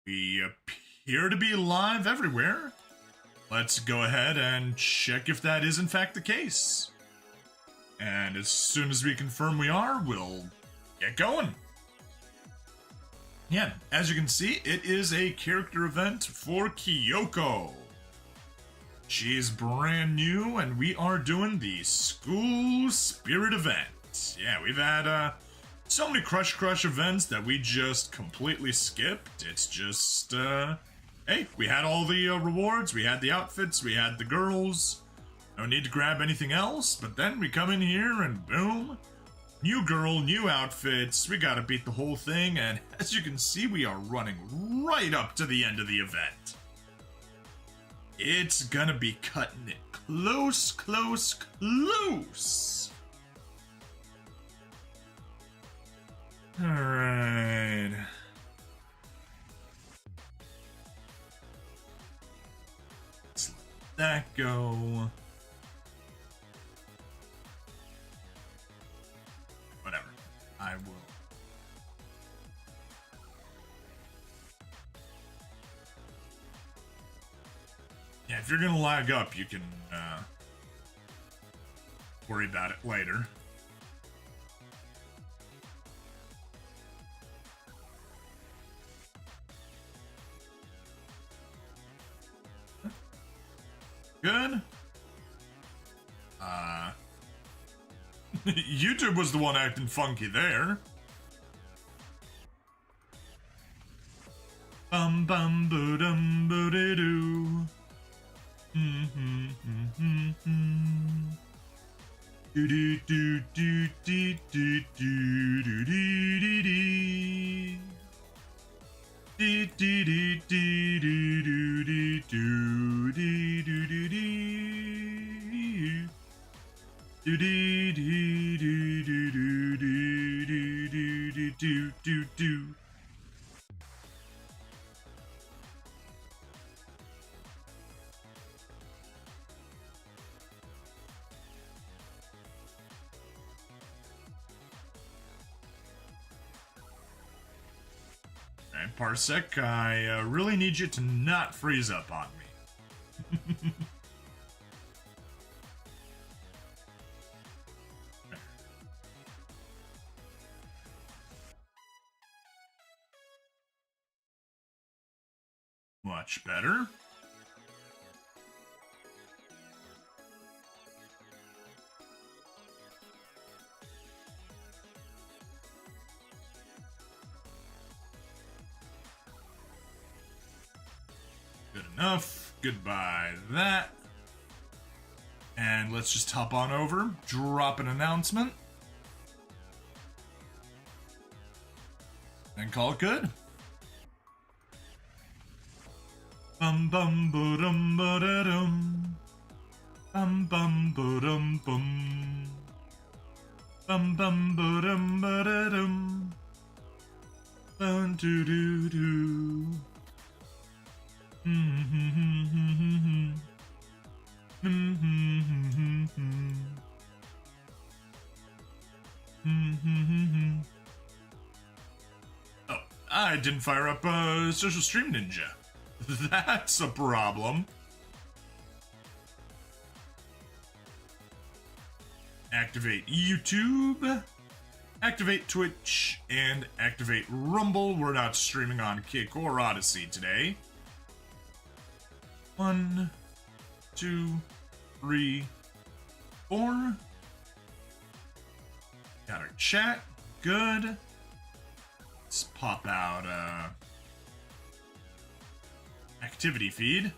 We appear to be live everywhere. Let's go ahead and check if that is in fact the case. And as soon as we confirm we are, we'll get going. Yeah, as you can see, it is a character event for Kyoko. She's brand new, and we are doing the School Spirit event. Yeah, we've had so many Crush events that we just completely skipped. It's just, hey, we had all the rewards, we had the outfits, we had the girls. No need to grab anything else, but then we come in here and boom, new girl, new outfits, we gotta beat the whole thing, and as you can see, we are running right up to the end of the event. It's gonna be cutting it close. Alright. Let's let that go. Whatever. I will. Yeah, if you're gonna lag up, you can worry about it later. Good. YouTube was the one acting funky there. Bum bum boo dum boo dee doo. Do do do do do do do do do do. Do do do do do do do do do do do do. Do do do do do do do do do do do. Alright, Parsec, I really need you to not freeze up on me. Much better. Good enough. Goodbye that. And let's just hop on over, drop an announcement, and call it good. Bum bum ba-dum ba-da-dum. Bum bum ba-dum bum. Bum bum ba-dum ba-da-dum. Bum doo doo doo. Oh, I didn't fire up Social Stream Ninja. That's a problem. Activate YouTube, activate Twitch, and activate Rumble. We're not streaming on Kick or Odyssey today. 1, 2, 3, 4. Got our chat. Good. Let's pop out activity feed.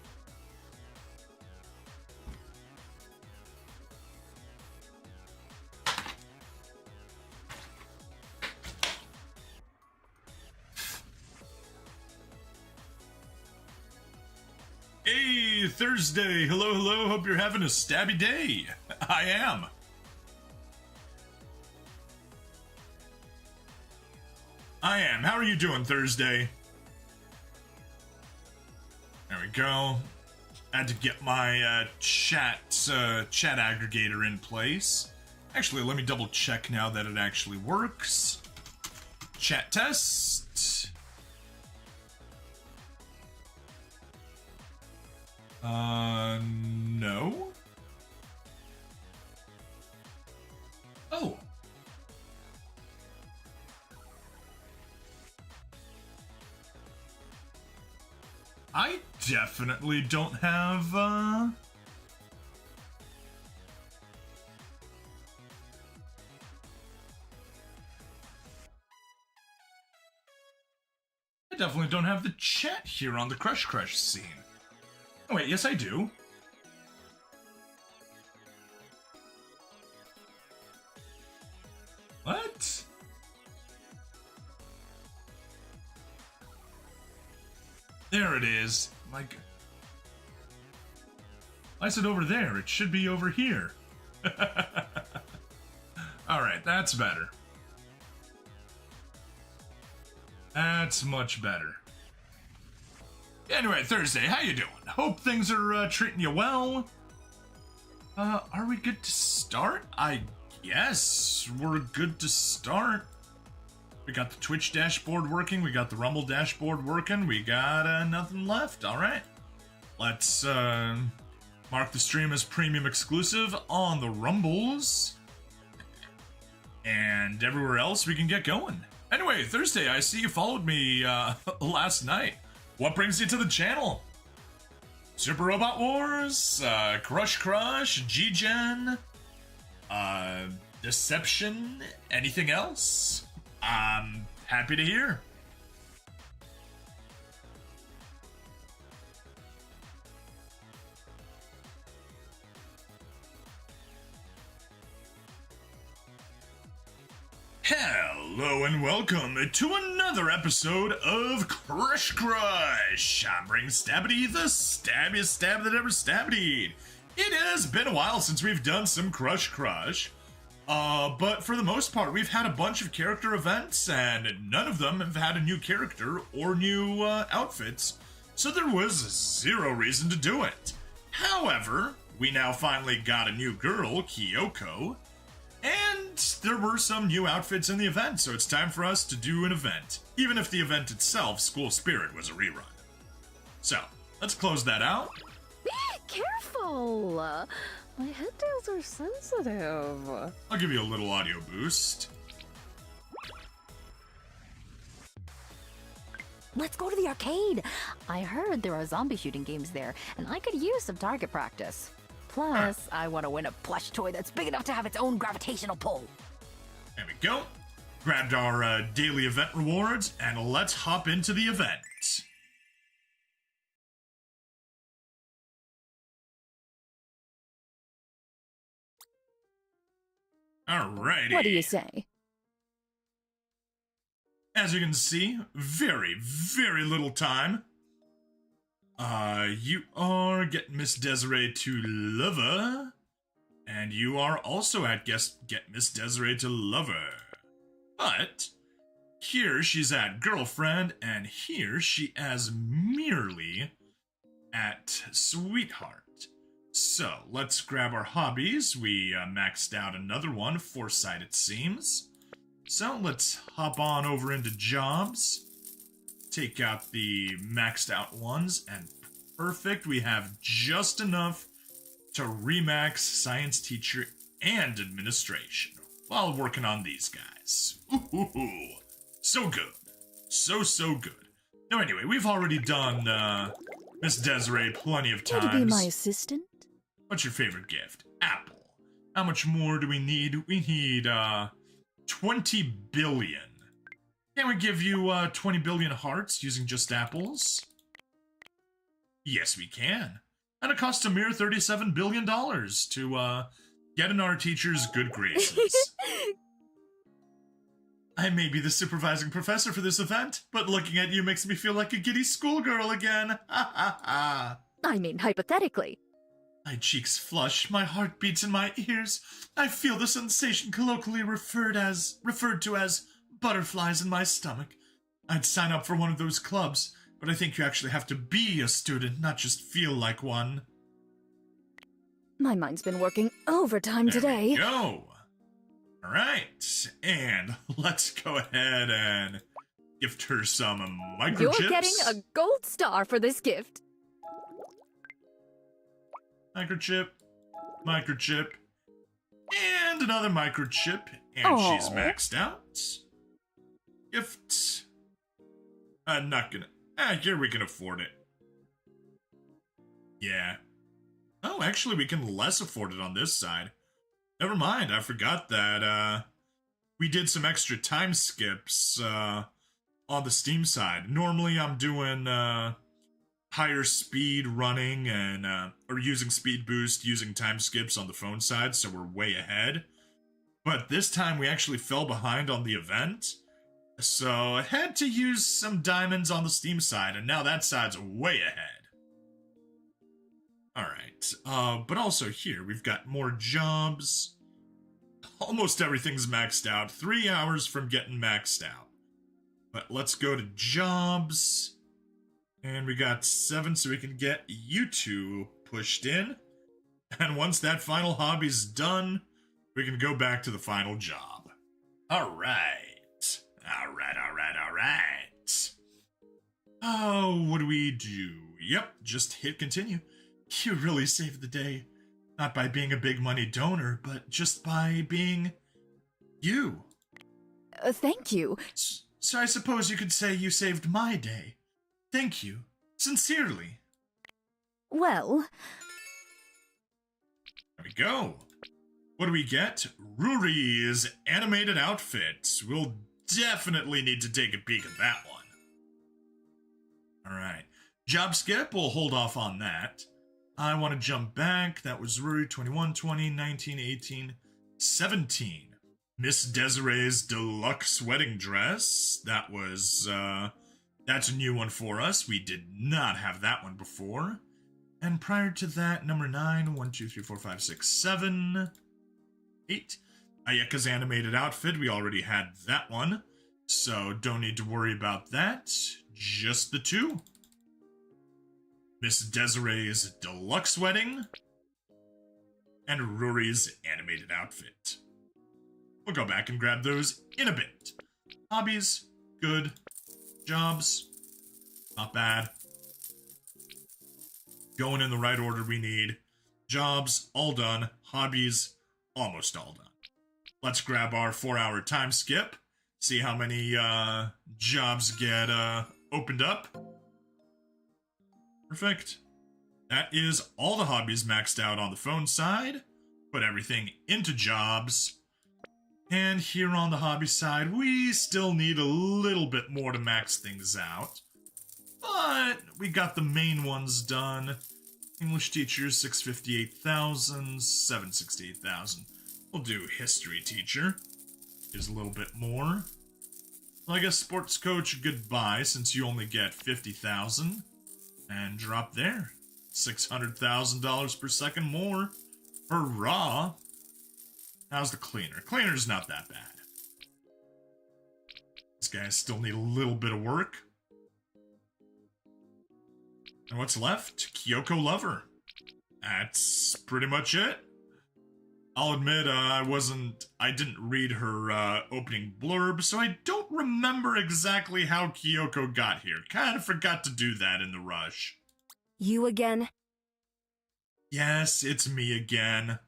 Hey, Thursday. Hello. Hope you're having a stabby day. I am. How are you doing, Thursday? There we go. Had to get my chat aggregator in place. Actually, let me double check now that it actually works. Chat test. No. Oh. I definitely don't have, I definitely don't have the chat here on the Crush Crush scene. Oh wait, yes I do. What? There it is. Like, I said over there. It should be over here. Alright, that's better. That's much better. Anyway, Thursday, how you doing? Hope things are treating you well. Are we good to start? I guess we're good to start. We got the Twitch dashboard working. We got the Rumble dashboard working. We got nothing left. All right. Let's mark the stream as premium exclusive on the Rumbles. And everywhere else, we can get going. Anyway, Thursday, I see you followed me last night. What brings you to the channel? Super Robot Wars? Crush Crush? G-Gen? Deception? Anything else? I'm happy to hear. Hello and welcome to another episode of Crush Crush. I'm bringing Stabbity, the stabbiest stab that ever stabbity. It has been a while since we've done some Crush Crush. But for the most part, we've had a bunch of character events, and none of them have had a new character or new outfits, so there was zero reason to do it. However, we now finally got a new girl, Kyoko, and there were some new outfits in the event, so it's time for us to do an event, even if the event itself, School Spirit, was a rerun. So, let's close that out. Careful! My headtails are sensitive. I'll give you a little audio boost. Let's go to the arcade! I heard there are zombie shooting games there, and I could use some target practice. Plus, I want to win a plush toy that's big enough to have its own gravitational pull. There we go. Grabbed our daily event rewards, and let's hop into the event. Alrighty. What do you say? As you can see, very, very little time. You are getting Miss Desiree to lover. And you are also at get Miss Desiree to lover. But here she's at girlfriend, and here she is merely at sweetheart. So let's grab our hobbies. We maxed out another one, foresight it seems. So let's hop on over into jobs. Take out the maxed out ones, and perfect. We have just enough to remax science teacher and administration while working on these guys. Ooh, so good. So good. Now anyway, we've already done Miss Desiree plenty of times. Care to be my assistant? What's your favorite gift? Apple. How much more do we need? We need 20 billion. Can we give you 20 billion hearts using just apples? Yes, we can. And it costs a mere $37 billion to get in our teacher's good graces. I may be the supervising professor for this event, but looking at you makes me feel like a giddy schoolgirl again. Ha ha ha. I mean, hypothetically. My cheeks flush, my heart beats in my ears. I feel the sensation colloquially referred to as butterflies in my stomach. I'd sign up for one of those clubs, but I think you actually have to be a student, not just feel like one. My mind's been working overtime today. There we go. All right, and let's go ahead and gift her some microchips. You're getting a gold star for this gift. Microchip. Microchip. And another microchip. And she's maxed out. Gift. Not gonna... here we can afford it. Yeah. Oh, actually, we can less afford it on this side. Never mind, I forgot that, we did some extra time skips, on the Steam side. Normally, I'm doing, higher speed running and, or using speed boost, using time skips on the phone side, so we're way ahead. But this time, we actually fell behind on the event, so I had to use some diamonds on the Steam side, and now that side's way ahead. Alright, but also here, we've got more jobs. Almost everything's maxed out. 3 hours from getting maxed out. But let's go to jobs. And we got 7, so we can get you two pushed in. And once that final hobby's done, we can go back to the final job. Alright. Alright. Oh, what do we do? Yep, just hit continue. You really saved the day. Not by being a big money donor, but just by being you. Thank you. So I suppose you could say you saved my day. Thank you. Sincerely. Well... There we go. What do we get? Ruri's animated outfit. We'll definitely need to take a peek at that one. Alright. Job skip, we'll hold off on that. I want to jump back. That was Ruri 21, 20, 19, 18, 17. Miss Desiree's deluxe wedding dress. That was, that's a new one for us. We did not have that one before. And prior to that, number 9, 1, 2, 3, 4, 5, 6, 7, 8. Ayeka's animated outfit. We already had that one. So don't need to worry about that. Just the 2. Miss Desiree's deluxe wedding, and Ruri's animated outfit. We'll go back and grab those in a bit. Hobbies, good. Jobs, not bad. Going in the right order we need. Jobs, all done. Hobbies, almost all done. Let's grab our 4-hour time skip. See how many jobs get opened up. Perfect. That is all the hobbies maxed out on the phone side. Put everything into jobs. And here on the hobby side, we still need a little bit more to max things out. But we got the main ones done. English teacher, 658,000, 768,000. We'll do history teacher. Is a little bit more. Well, I guess sports coach, goodbye, since you only get 50,000. And drop there. $600,000 per second more. Hurrah! How's the cleaner? Cleaner's not that bad. These guys still need a little bit of work. And what's left? Kyoko Lover. That's pretty much it. I'll admit, I didn't read her opening blurb, so I don't remember exactly how Kyoko got here. Kind of forgot to do that in the rush. You again? Yes, it's me again.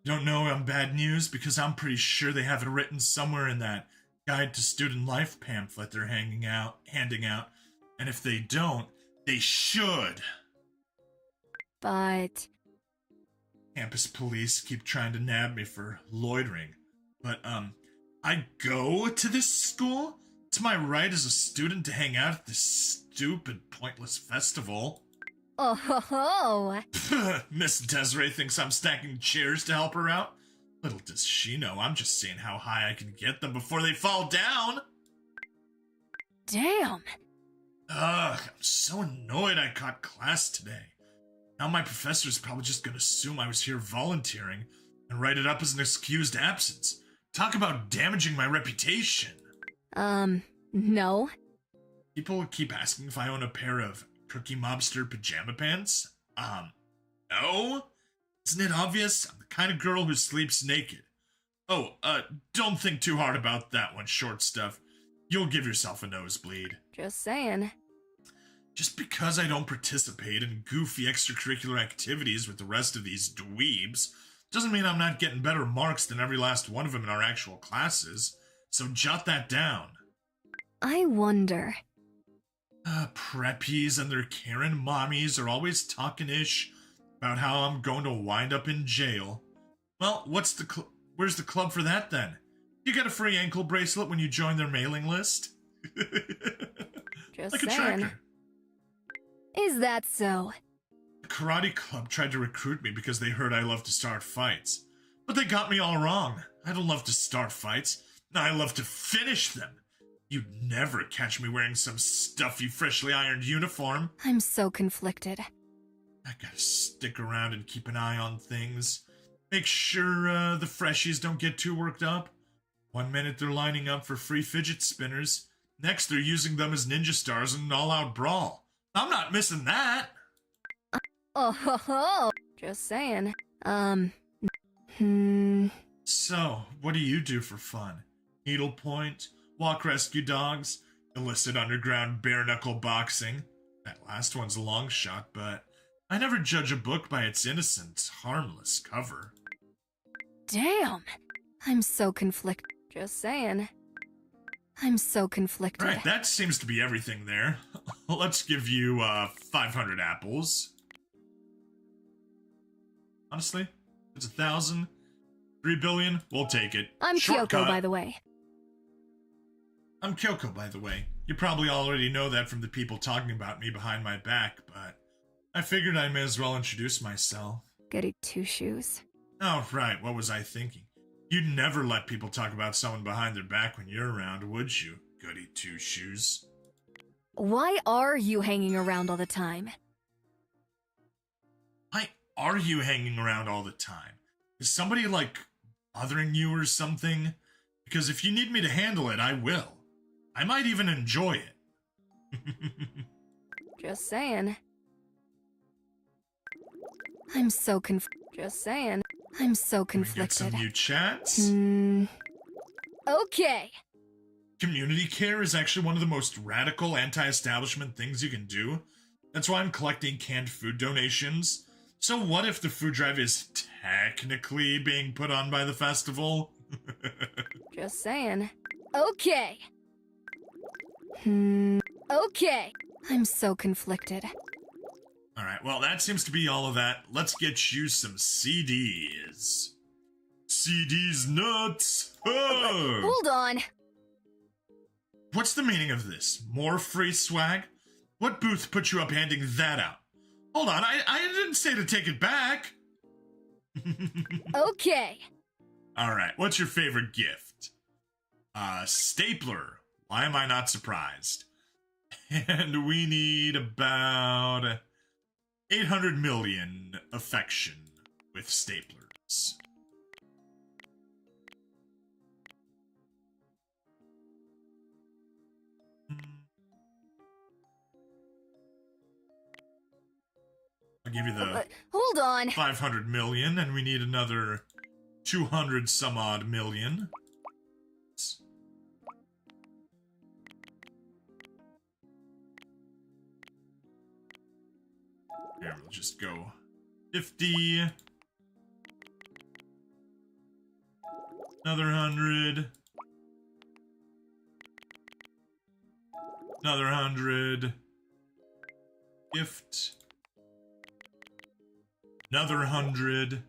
Don't know I'm bad news because I'm pretty sure they have it written somewhere in that Guide to Student Life pamphlet they're handing out. And if they don't, they should. But... Campus police keep trying to nab me for loitering. But, I go to this school? It's my right as a student to hang out at this stupid, pointless festival. Oh ho ho! Miss Desiree thinks I'm stacking chairs to help her out. Little does she know I'm just seeing how high I can get them before they fall down. Damn! Ugh, I'm so annoyed I caught class today. Now my professor's probably just gonna assume I was here volunteering and write it up as an excused absence. Talk about damaging my reputation. No. People keep asking if I own a pair of Cookie Mobster pajama pants. No? Isn't it obvious? I'm the kind of girl who sleeps naked. Oh, don't think too hard about that one, short stuff. You'll give yourself a nosebleed. Just saying. Just because I don't participate in goofy extracurricular activities with the rest of these dweebs doesn't mean I'm not getting better marks than every last one of them in our actual classes, so jot that down. I wonder. Preppies and their Karen mommies are always talking-ish about how I'm going to wind up in jail. Well, where's the club for that then? You get a free ankle bracelet when you join their mailing list. Just like a saying. tracker. Is that so? The karate club tried to recruit me because they heard I love to start fights. But they got me all wrong. I don't love to start fights. I love to finish them. You'd never catch me wearing some stuffy, freshly ironed uniform. I'm so conflicted. I gotta stick around and keep an eye on things. Make sure the freshies don't get too worked up. One minute they're lining up for free fidget spinners. Next they're using them as ninja stars in an all-out brawl. I'm not missing that. Oh ho ho! Just saying. So, what do you do for fun? Needlepoint, walk rescue dogs, illicit underground bare-knuckle boxing. That last one's a long shot, but I never judge a book by its innocent, harmless cover. Damn! I'm so conflicted. Just saying. I'm so conflicted. Right, that seems to be everything there. Let's give you 500 apples. Honestly, it's 1,000. 3 billion, we'll take it. I'm Shortcut. Kyoko, by the way. I'm Kyoko, by the way. You probably already know that from the people talking about me behind my back, but I figured I may as well introduce myself. Goody two-shoes. Oh, right, what was I thinking? You'd never let people talk about someone behind their back when you're around, would you, goody two-shoes? Why are you hanging around all the time? Why are you hanging around all the time? Is somebody, bothering you or something? Because if you need me to handle it, I will. I might even enjoy it. Just saying. I'm so Just saying. I'm so Can we get conflicted. some new chats? Okay. Community care is actually one of the most radical anti-establishment things you can do. That's why I'm collecting canned food donations. So what if the food drive is technically being put on by the festival? Just saying. Okay. Okay. I'm so conflicted. Alright, well, that seems to be all of that. Let's get you some CDs. CDs nuts! Oh! Hold on. What's the meaning of this? More free swag? What booth put you up handing that out? Hold on, I didn't say to take it back. Okay. Alright, what's your favorite gift? Stapler. Why am I not surprised? And we need about 800 million affection with staplers. I'll give you the Hold on. 500 million, and we need another 200 some odd million. Here, we'll just go 50. Another 100. Another 100. Gift. Another 100.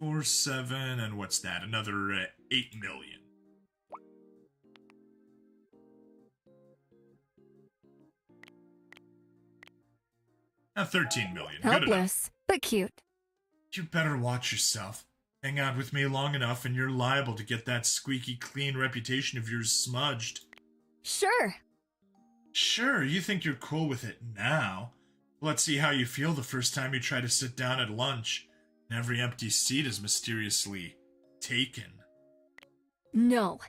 4, 7, and what's that? Another 8 million. Now 13 million. Good enough. Helpless, but cute. You better watch yourself. Hang out with me long enough and you're liable to get that squeaky clean reputation of yours smudged. Sure. Sure, you think you're cool with it now. Let's see how you feel the first time you try to sit down at lunch and every empty seat is mysteriously taken. No.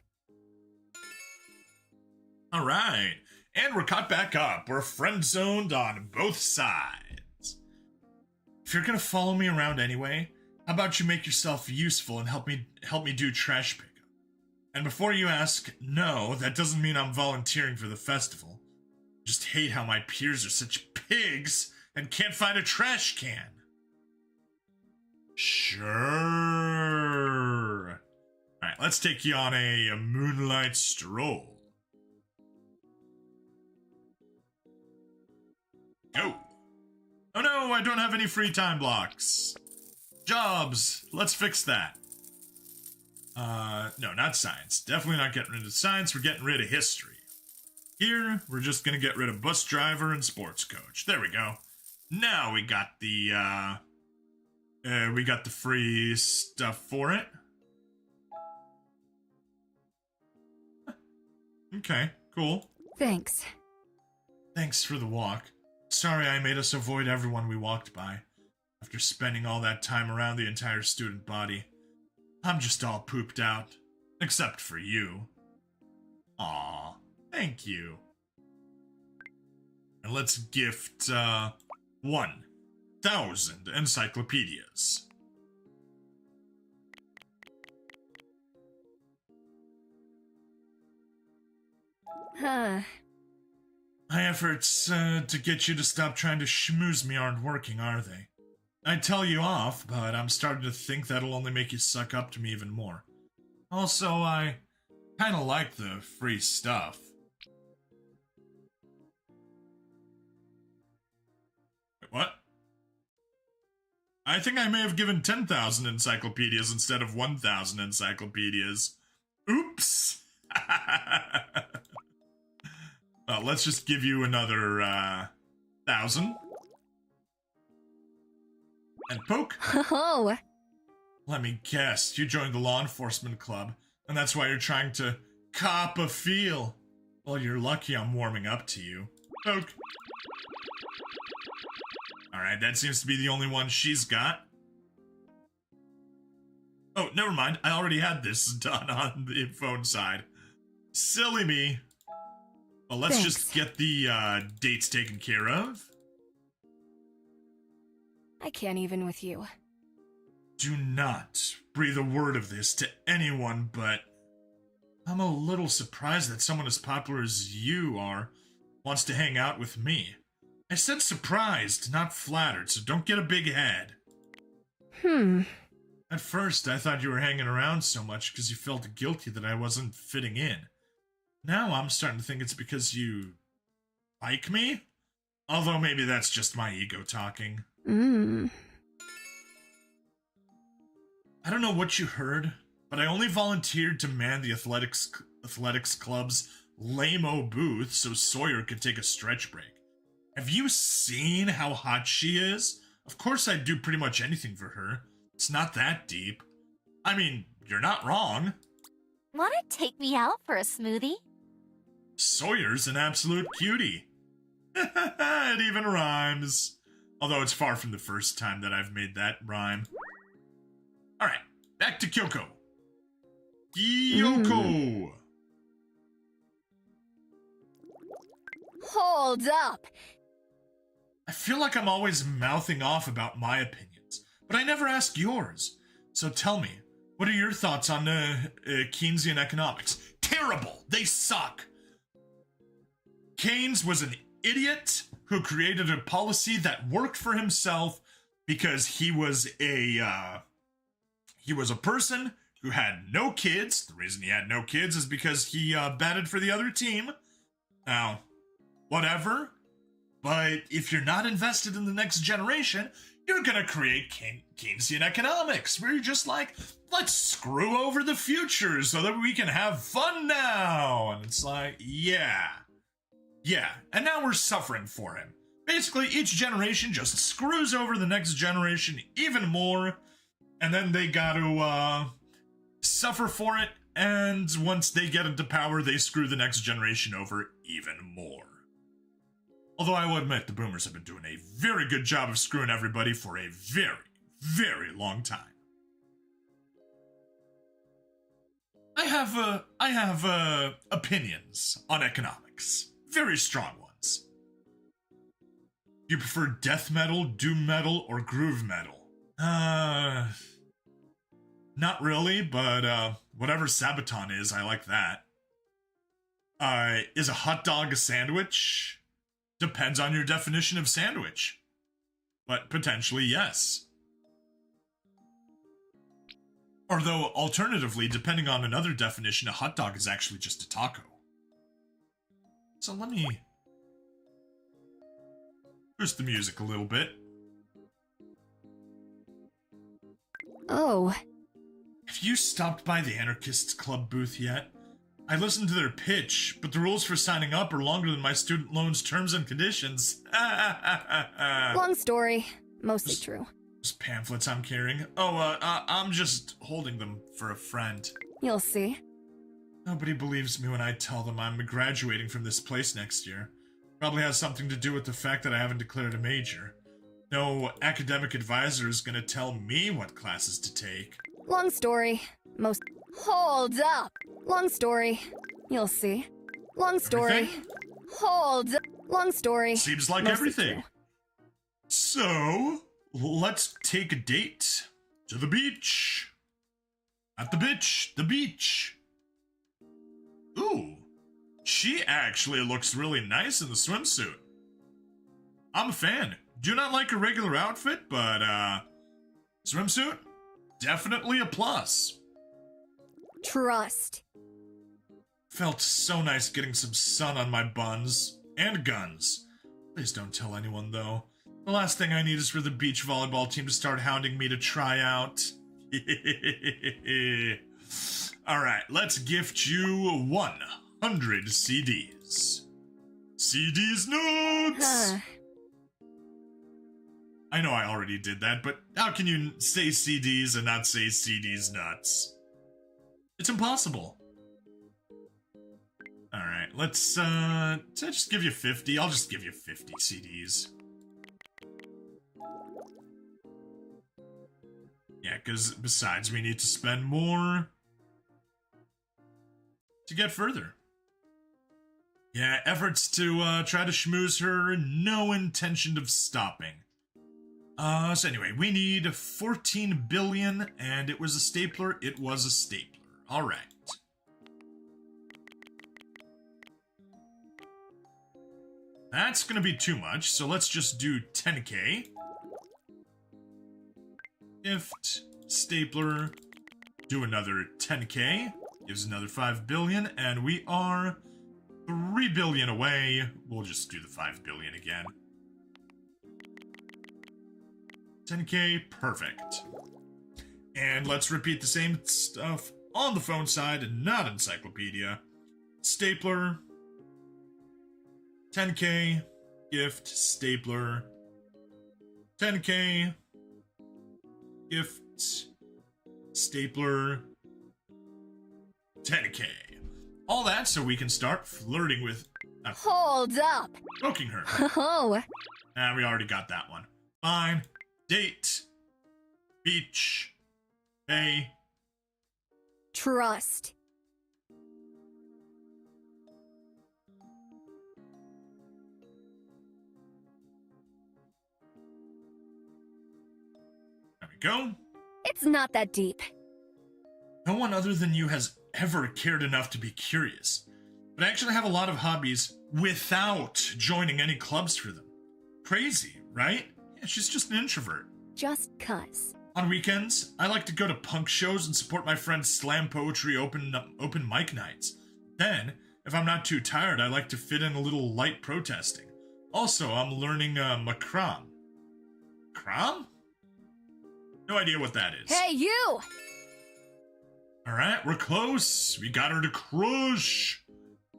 Alright, and we're caught back up. We're friend-zoned on both sides. If you're gonna follow me around anyway, how about you make yourself useful and help me do trash pickup? And before you ask, no, that doesn't mean I'm volunteering for the festival. Just hate how my peers are such pigs and can't find a trash can. Sure. Alright, let's take you on a moonlight stroll. Go. Oh no, I don't have any free time blocks. Jobs. Let's fix that. No, not science. Definitely not getting rid of science. We're getting rid of history. Here, we're just gonna get rid of bus driver and sports coach. There we go. Now we got the free stuff for it. Okay, cool. Thanks. Thanks for the walk. Sorry I made us avoid everyone we walked by. After spending all that time around the entire student body, I'm just all pooped out. Except for you. Aw, thank you. And let's gift, 1,000 encyclopedias. Huh. My efforts to get you to stop trying to schmooze me aren't working, are they? I'd tell you off, but I'm starting to think that'll only make you suck up to me even more. Also, I kinda like the free stuff. Wait, what? I think I may have given 10,000 encyclopedias instead of 1,000 encyclopedias. Oops! Well, let's just give you another, 1,000. And poke. Oh. Let me guess, you joined the law enforcement club, and that's why you're trying to cop a feel. Well, you're lucky I'm warming up to you. Poke. Alright, that seems to be the only one she's got. Oh, never mind, I already had this done on the phone side. Silly me. Well, let's Thanks. just get the dates taken care of. I can't even with you. Do not breathe a word of this to anyone, but I'm a little surprised that someone as popular as you are wants to hang out with me. I said surprised, not flattered, so don't get a big head. At first, I thought you were hanging around so much because you felt guilty that I wasn't fitting in. Now I'm starting to think it's because you like me? Although maybe that's just my ego talking. I don't know what you heard, but I only volunteered to man the athletics club's lame-o booth so Sawyer could take a stretch break. Have you seen how hot she is? Of course I'd do pretty much anything for her. It's not that deep. I mean, you're not wrong. Wanna take me out for a smoothie? Sawyer's an absolute cutie. It even rhymes. Although it's far from the first time that I've made that rhyme. Alright, back to Kyoko. Kyoko! Hold up. I feel like I'm always mouthing off about my opinions, but I never ask yours. So tell me, what are your thoughts on Keynesian economics? Terrible! They suck! Keynes was an idiot who created a policy that worked for himself because he was a person who had no kids. The reason he had no kids is because he batted for the other team. Now, whatever. But if you're not invested in the next generation, you're gonna create Keynesian economics, where you're just like, let's screw over the future so that we can have fun now. And it's like, yeah. And now we're suffering for him. Basically, each generation just screws over the next generation even more, and then they gotta, suffer for it, and once they get into power, they screw the next generation over even more. Although I will admit, the boomers have been doing a very good job of screwing everybody for a very, very long time. I have opinions on economics. Very strong ones. You prefer death metal, doom metal, or groove metal? Not really, but, whatever Sabaton is, I like that. Is a hot dog a sandwich? Depends on your definition of sandwich. But potentially, yes. Although, alternatively, depending on another definition, a hot dog is actually just a taco. So let me boost the music a little bit. Oh. Have you stopped by the Anarchists Club booth yet? I listened to their pitch, but the rules for signing up are longer than my student loan's terms and conditions. Long story. Mostly true. Those pamphlets I'm carrying. Oh, I'm just holding them for a friend. You'll see. Nobody believes me when I tell them I'm graduating from this place next year. Probably has something to do with the fact that I haven't declared a major. No academic advisor is gonna tell me what classes to take. Long story. Hold up! Long story. You'll see. Long story. Everything? Hold up! Long story. Seems like Mostly everything. true. So, let's take a date to the beach. At the beach. Ooh, she actually looks really nice in the swimsuit. I'm a fan. Do not like her regular outfit, but, swimsuit? Definitely a plus. Trust. Felt so nice getting some sun on my buns. And guns. Please don't tell anyone, though. The last thing I need is for the beach volleyball team to start hounding me to try out. Alright, let's gift you 100 CDs. CDs nuts! I know I already did that, but how can you say CDs and not say CDs nuts? It's impossible. Alright, let's just give you 50. I'll just give you 50 CDs. Yeah, because besides, we need to spend more to get further. Yeah, efforts to try to schmooze her, no intention of stopping. So anyway, we need 14 billion, and it was a stapler. It was a stapler. All right. That's gonna be too much, so let's just do 10k. Gift, stapler, do another 10k, gives another 5 billion, and we are 3 billion away. We'll just do the 5 billion again. 10k, perfect. And let's repeat the same stuff on the phone side and not encyclopedia. Stapler, 10k, gift, stapler, 10k, gift, stapler, 10k. All that so we can start flirting with... Hold up! poking her. Oh. We already got that one. Fine. Date. Beach. Pay. Trust. There we go. It's not that deep. No one other than you has ever cared enough to be curious. But I actually have a lot of hobbies without joining any clubs for them. Crazy, right? Yeah, she's just an introvert. Just cuz. On weekends, I like to go to punk shows and support my friend's slam poetry open mic nights. Then, if I'm not too tired, I like to fit in a little light protesting. Also, I'm learning macram. Macram? No idea what that is. Hey, you! Alright, we're close. We got her to crush.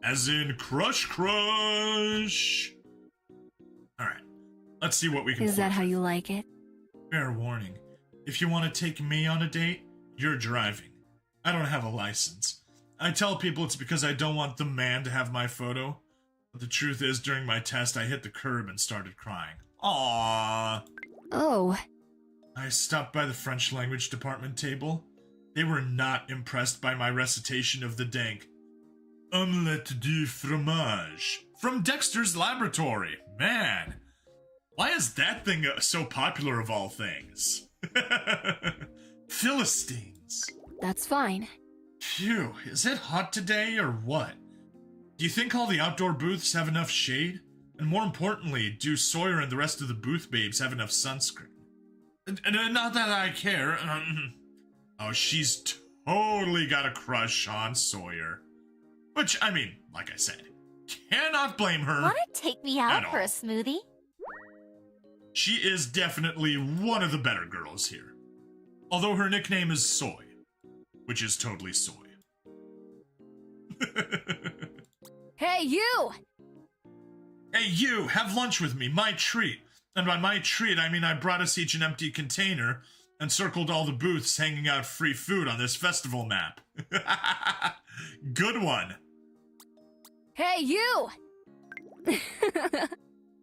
As in crush. Alright, let's see what we can Is that flirt how with. you like it? Fair warning. If you want to take me on a date, you're driving. I don't have a license. I tell people it's because I don't want the man to have my photo. But the truth is, during my test, I hit the curb and started crying. Aww. Oh. I stopped by the French language department table. They were not impressed by my recitation of the dank omelette du fromage from Dexter's Laboratory. Man, why is that thing so popular of all things? Philistines. That's fine. Phew, is it hot today or what? Do you think all the outdoor booths have enough shade? And more importantly, do Sawyer and the rest of the booth babes have enough sunscreen? Not that I care. Oh, she's totally got a crush on Sawyer. Which, I mean, like I said, cannot blame her. Wanna take me out At for all. a smoothie? She is definitely one of the better girls here. Although her nickname is Soy, which is totally soy. Hey, you! Hey, you, have lunch with me, my treat. And by my treat, I mean I brought us each an empty container and circled all the booths hanging out free food on this festival map. Good one. Hey, you!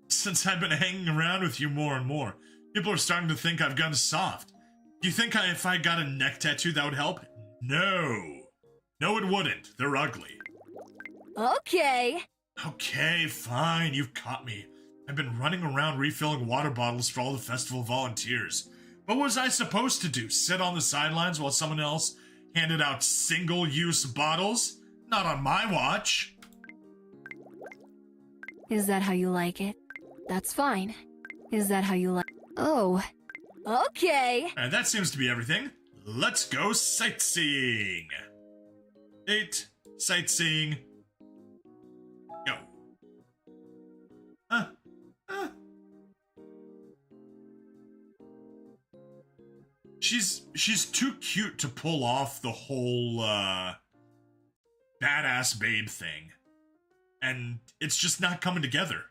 Since I've been hanging around with you more and more, people are starting to think I've gone soft. Do you think if I got a neck tattoo that would help? No. No, it wouldn't. They're ugly. Okay. Okay, fine, you've caught me. I've been running around refilling water bottles for all the festival volunteers. What was I supposed to do? Sit on the sidelines while someone else handed out single-use bottles? Not on my watch. Is that how you like it? That's fine. Is that how you like... Oh. Okay. And that seems to be everything. Let's go sightseeing. Date, sightseeing, go. She's too cute to pull off the whole badass babe thing. And it's just not coming together.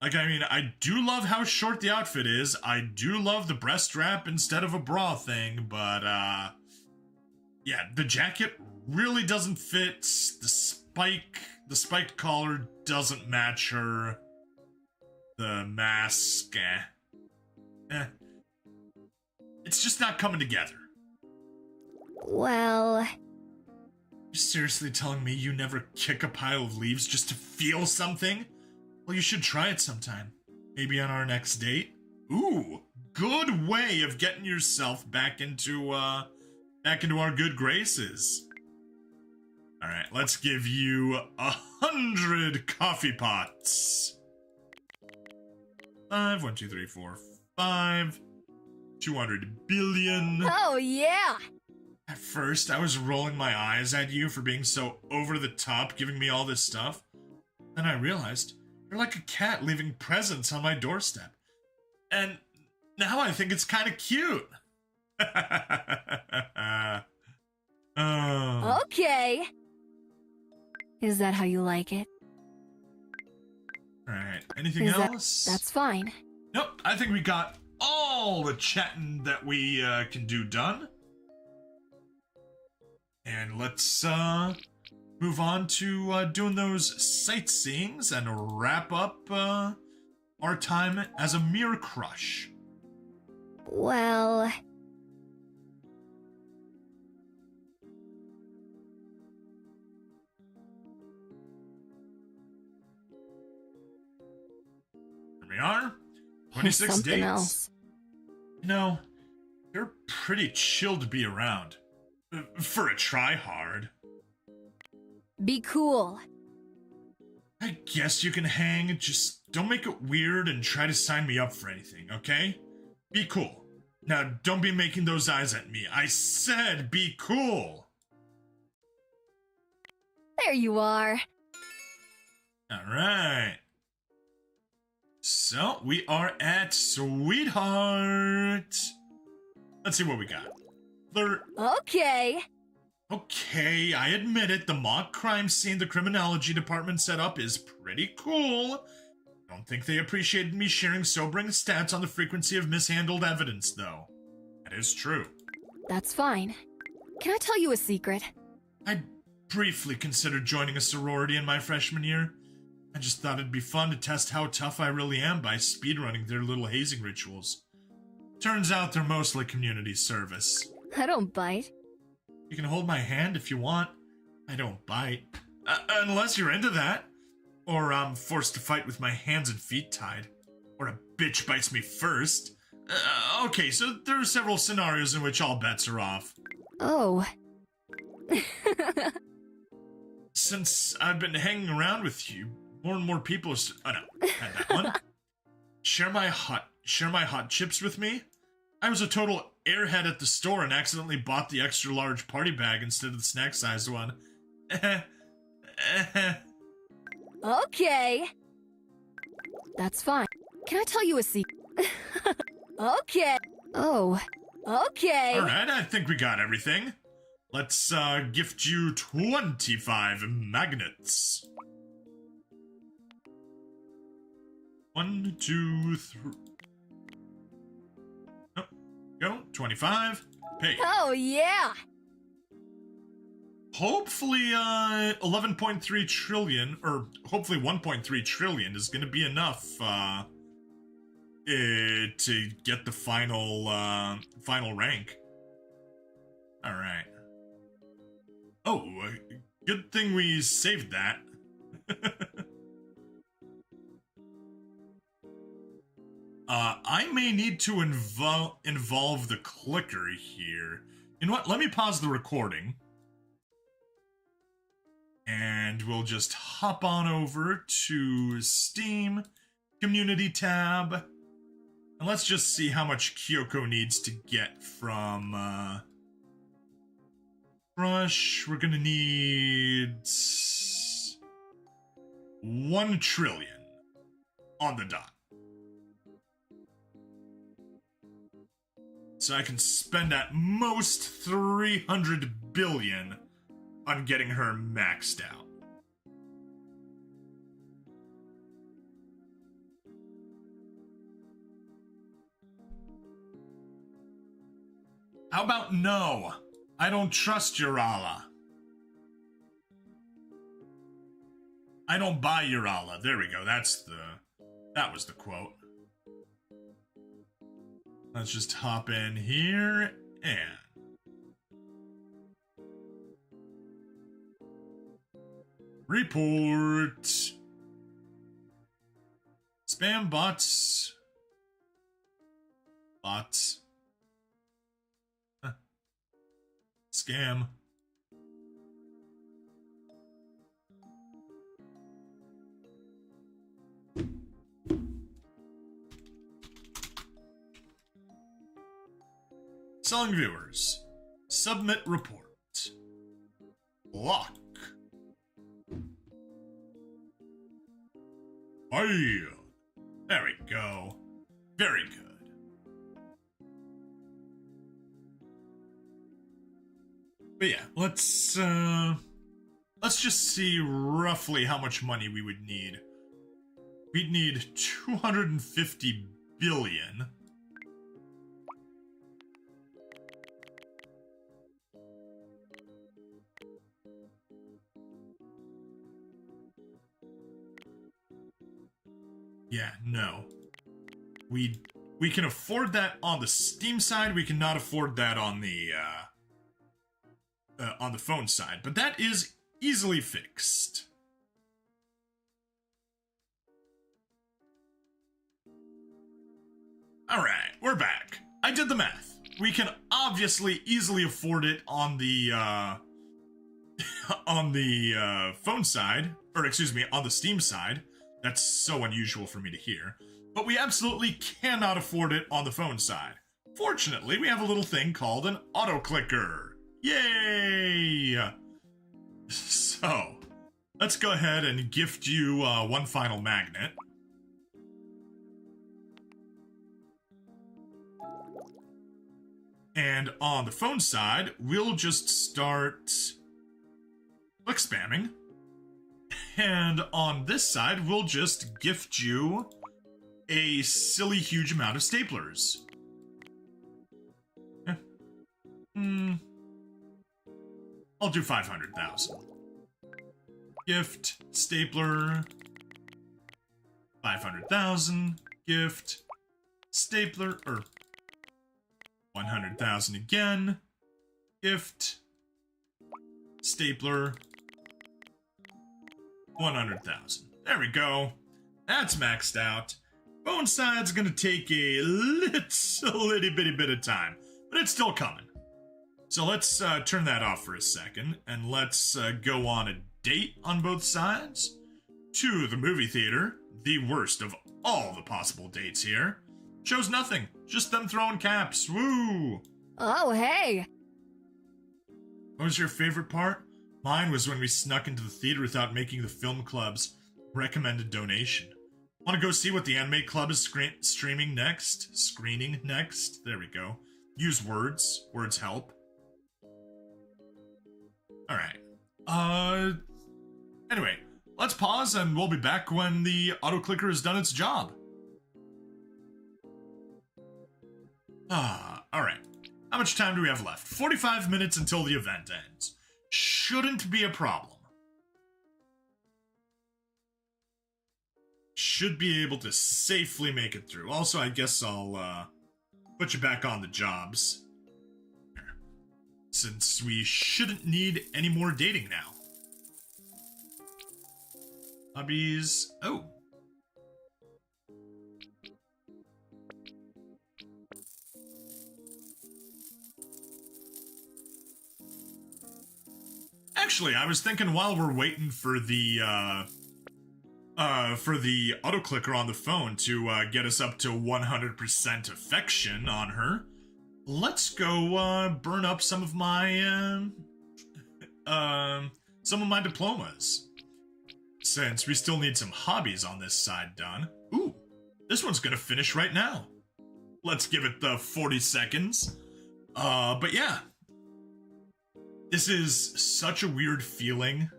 Like, I mean, I do love how short the outfit is. I do love the breast strap instead of a bra thing, but yeah, the jacket really doesn't fit. The spiked collar doesn't match her. The mask, it's just not coming together. Well... You're seriously telling me you never kick a pile of leaves just to feel something? Well, you should try it sometime. Maybe on our next date? Ooh, good way of getting yourself back into our good graces. Alright, let's give you 100 coffee pots. 5, 1, 2, 3, 4, 5. 200 billion. Oh, yeah! At first, I was rolling my eyes at you for being so over the top, giving me all this stuff. Then I realized you're like a cat leaving presents on my doorstep. And now I think it's kind of cute. Oh. Okay. Is that how you like it? Alright, anything Is else? That's fine. Nope, I think we got all the chatting that we can do done. And let's move on to doing those sightseeings and wrap up our time as a mere crush. Well... Here we are. 26 something dates. else. You know, you're pretty chill to be around. For a try-hard. Be cool. I guess you can hang, just don't make it weird and try to sign me up for anything, okay? Be cool. Now, don't be making those eyes at me. I said be cool! There you are. Alright. So, we are at Sweetheart. Let's see what we got. Okay. Okay, I admit it, the mock crime scene the criminology department set up is pretty cool. Don't think they appreciated me sharing sobering stats on the frequency of mishandled evidence, though. That is true. That's fine. Can I tell you a secret? I briefly considered joining a sorority in my freshman year. I just thought it'd be fun to test how tough I really am by speedrunning their little hazing rituals. Turns out they're mostly community service. I don't bite. You can hold my hand if you want. I don't bite. Unless you're into that. Or I'm forced to fight with my hands and feet tied. Or a bitch bites me first. Okay, so there are several scenarios in which all bets are off. Oh. Since I've been hanging around with you, More and more people. Oh no, had that one. Share my hot chips with me. I was a total airhead at the store and accidentally bought the extra large party bag instead of the snack sized one. Okay. That's fine. Can I tell you a secret? Okay. Oh. Okay. All right, I think we got everything. Let's gift you 25 magnets. 1, 2, 3. Oh, go. 25. Pay. Oh, yeah. Hopefully, 11.3 trillion, or hopefully 1.3 trillion is going to be enough, to get the final rank. All right. Oh, good thing we saved that. I may need to involve the clicker here. You know what? Let me pause the recording. And we'll just hop on over to Steam, Community tab. And let's just see how much Kyoko needs to get from, Rush. We're gonna need 1 trillion on the dot. So I can spend at most 300 billion on getting her maxed out. How about no? I don't trust Urala. I don't buy Urala. There we go. That was the quote. Let's just hop in here and report. Spam bots. Bots. Huh. Scam. Selling viewers. Submit report. Lock. Hey. There we go. Very good. But yeah, let's just see roughly how much money we would need. We'd need 250 billion. Yeah, no. We can afford that on the Steam side. We cannot afford that on the phone side. But that is easily fixed. All right, we're back. I did the math. We can obviously easily afford it on the phone side, or excuse me, on the Steam side. That's so unusual for me to hear. But we absolutely cannot afford it on the phone side. Fortunately, we have a little thing called an auto clicker. Yay! So, let's go ahead and gift you one final magnet. And on the phone side, we'll just start click spamming. And on this side, we'll just gift you a silly huge amount of staplers. I'll do 500,000. Gift, stapler, 500,000, gift, stapler, or 100,000 again, gift, stapler, 100,000. There we go. That's maxed out. Phone side's gonna take a little bitty bit of time, but it's still coming. So let's turn that off for a second, and let's go on a date on both sides to the movie theater, the worst of all the possible dates here. Shows nothing, just them throwing caps. Woo! Oh, hey! What was your favorite part? Mine was when we snuck into the theater without making the film club's recommended donation. Want to go see what the anime club is streaming next? Screening next? There we go. Use words. Words help. Alright. Anyway, let's pause and we'll be back when the auto clicker has done its job. Alright. How much time do we have left? 45 minutes until the event ends. Shouldn't be a problem. Should be able to safely make it through. Also, I guess I'll, put you back on the jobs. Since we shouldn't need any more dating now. Hobbies. Oh. Actually, I was thinking while we're waiting for the auto clicker on the phone to get us up to 100% affection on her, let's go burn up some of my diplomas. Since we still need some hobbies on this side done. Ooh, this one's gonna finish right now. Let's give it the 40 seconds. But yeah. This is such a weird feeling,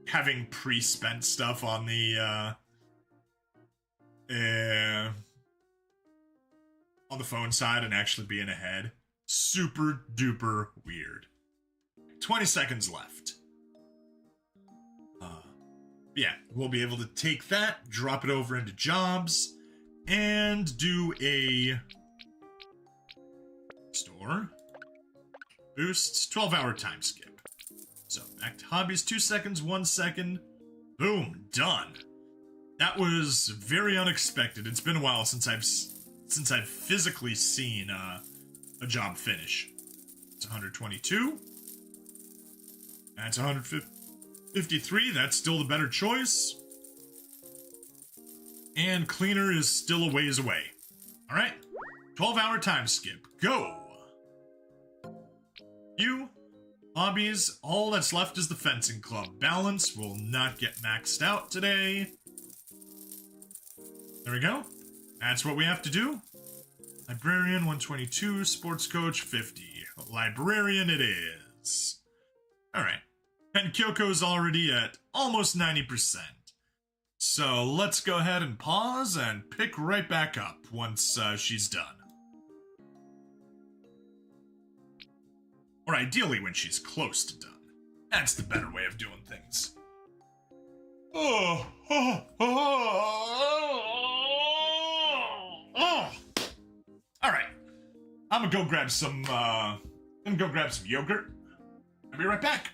having pre-spent stuff on the phone side and actually being ahead. Super duper weird. 20 seconds left. Yeah, we'll be able to take that, drop it over into jobs, and do a store. Boost, 12-hour time skip. So back to hobbies, 2 seconds, 1 second. Boom, done. That was very unexpected. It's been a while since I've physically seen a job finish. It's 122. That's 153. That's still the better choice. And cleaner is still a ways away. All right, 12-hour time skip. Go. You, hobbies, all that's left is the fencing club. Balance will not get maxed out today. There we go. That's what we have to do. Librarian 122, sports coach 50. Librarian it is. Alright. And Kyoko's already at almost 90%. So let's go ahead and pause and pick right back up once she's done. Or ideally when she's close to done. That's the better way of doing things. Alright. I'm gonna go grab some yogurt. I'll be right back.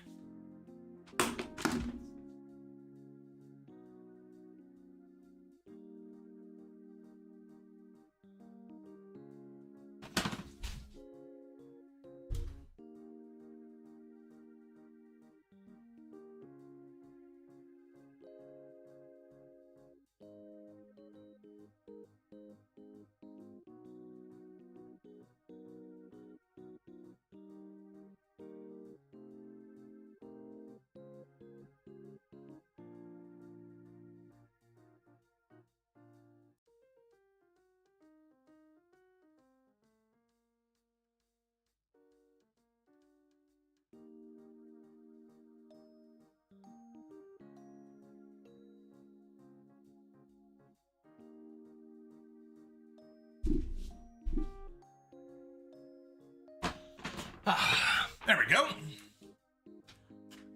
There we go.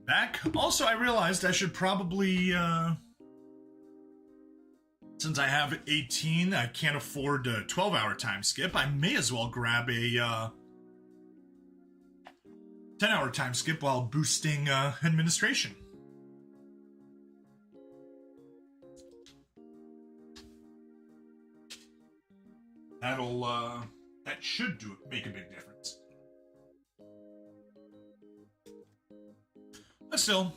Back. Also, I realized I should probably, since I have 18, I can't afford a 12-hour time skip. I may as well grab a 10-hour time skip while boosting administration. That should make a big difference. But still,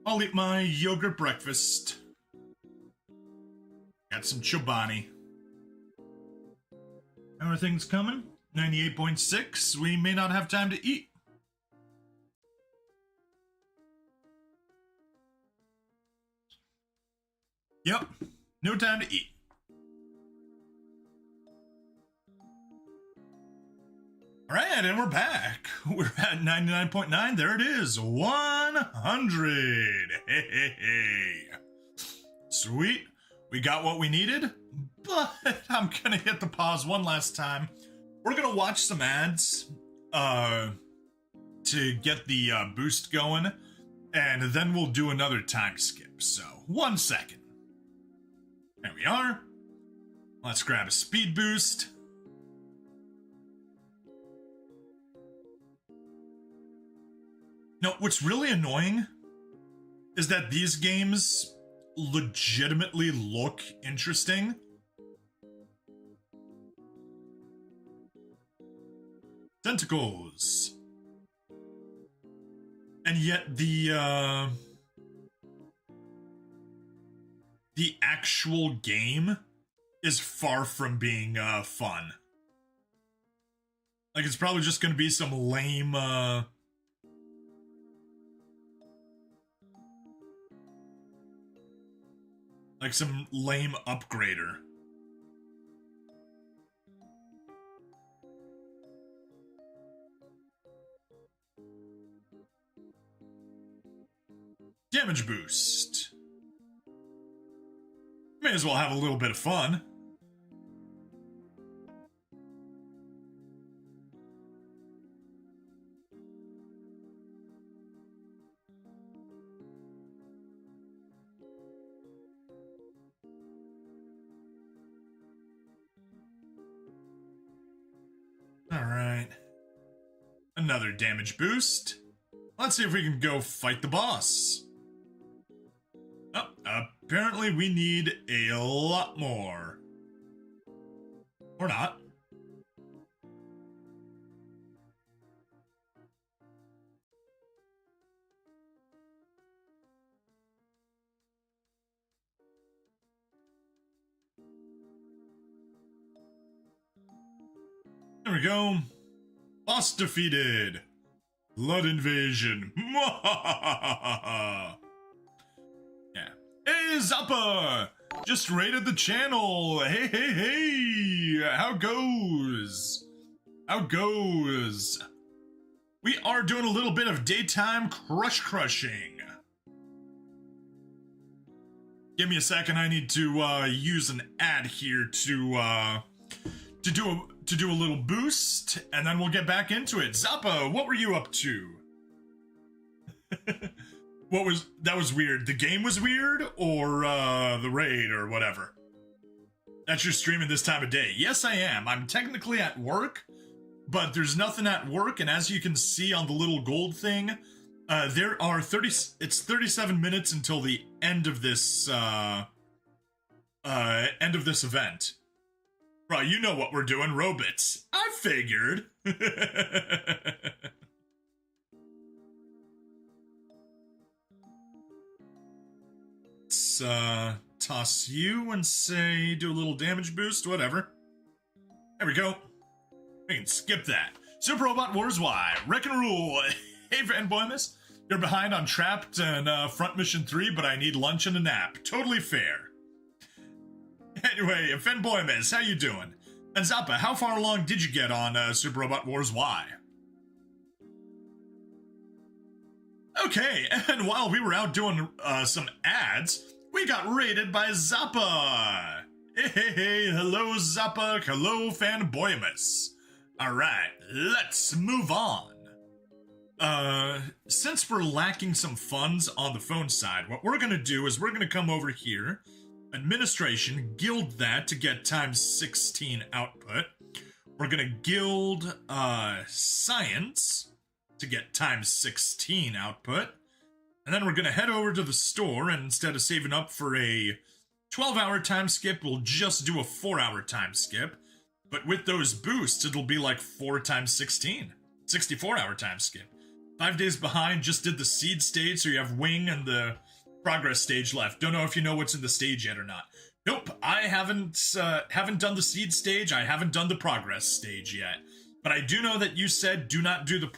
I'll eat my yogurt breakfast Got some Chobani. How are things coming? 98.6. We may not have time to eat. Yep. No time to eat. All right, and we're back. We're at 99.9. There it is. 100. Hey. Sweet. We got what we needed, but I'm gonna hit the pause one last time. We're gonna watch some ads to get the boost going, and then we'll do another time skip. So, 1 second. There we are. Let's grab a speed boost. No, what's really annoying is that these games legitimately look interesting. Tentacles. And yet the actual game is far from being fun. Like, it's probably just gonna be some lame like some lame upgrader. Damage boost. May as well have a little bit of fun. Alright. Another damage boost. Let's see if we can go fight the boss. Oh, apparently we need a lot more. Or not. There we go. Boss defeated. Blood invasion. Yeah. Hey, Zappa! Just raided the channel. Hey, hey, hey! How goes? How goes? We are doing a little bit of daytime crushing. Give me a second. I need to use an ad here to do a little boost, and then we'll get back into it. Zappa, what were you up to? That was weird. The game was weird, or the raid, or whatever? That you're streaming this time of day. Yes, I am. I'm technically at work, but there's nothing at work, and as you can see on the little gold thing, there are 37 minutes until the end of this event. Bro, you know what we're doing, robots. I figured. Let's toss you and say do a little damage boost, whatever. There we go. We can skip that. Super Robot Wars Y, Wreck and Rule. Hey, fanboymas. You're behind on Trapped and Front Mission 3, but I need lunch and a nap. Totally fair. Anyway, fanboymas, how you doing? And Zappa, how far along did you get on Super Robot Wars Y? Okay, and while we were out doing some ads, we got raided by Zappa. Hey, hello Zappa, hello fanboymas. Alright, let's move on. Since we're lacking some funds on the phone side, what we're gonna do is we're gonna come over here, administration, guild that to get times 16 output. We're gonna guild science to get times 16 output. And then we're gonna head over to the store, and instead of saving up for a 12-hour time skip, we'll just do a 4-hour time skip. But with those boosts, it'll be like 4 times 16. 64-hour time skip. 5 days behind, just did the seed stage, so you have wing and the progress stage left. Don't know if you know what's in the stage yet or not. Nope, I haven't done the seed stage. I haven't done the progress stage yet. But I do know that you said do not do the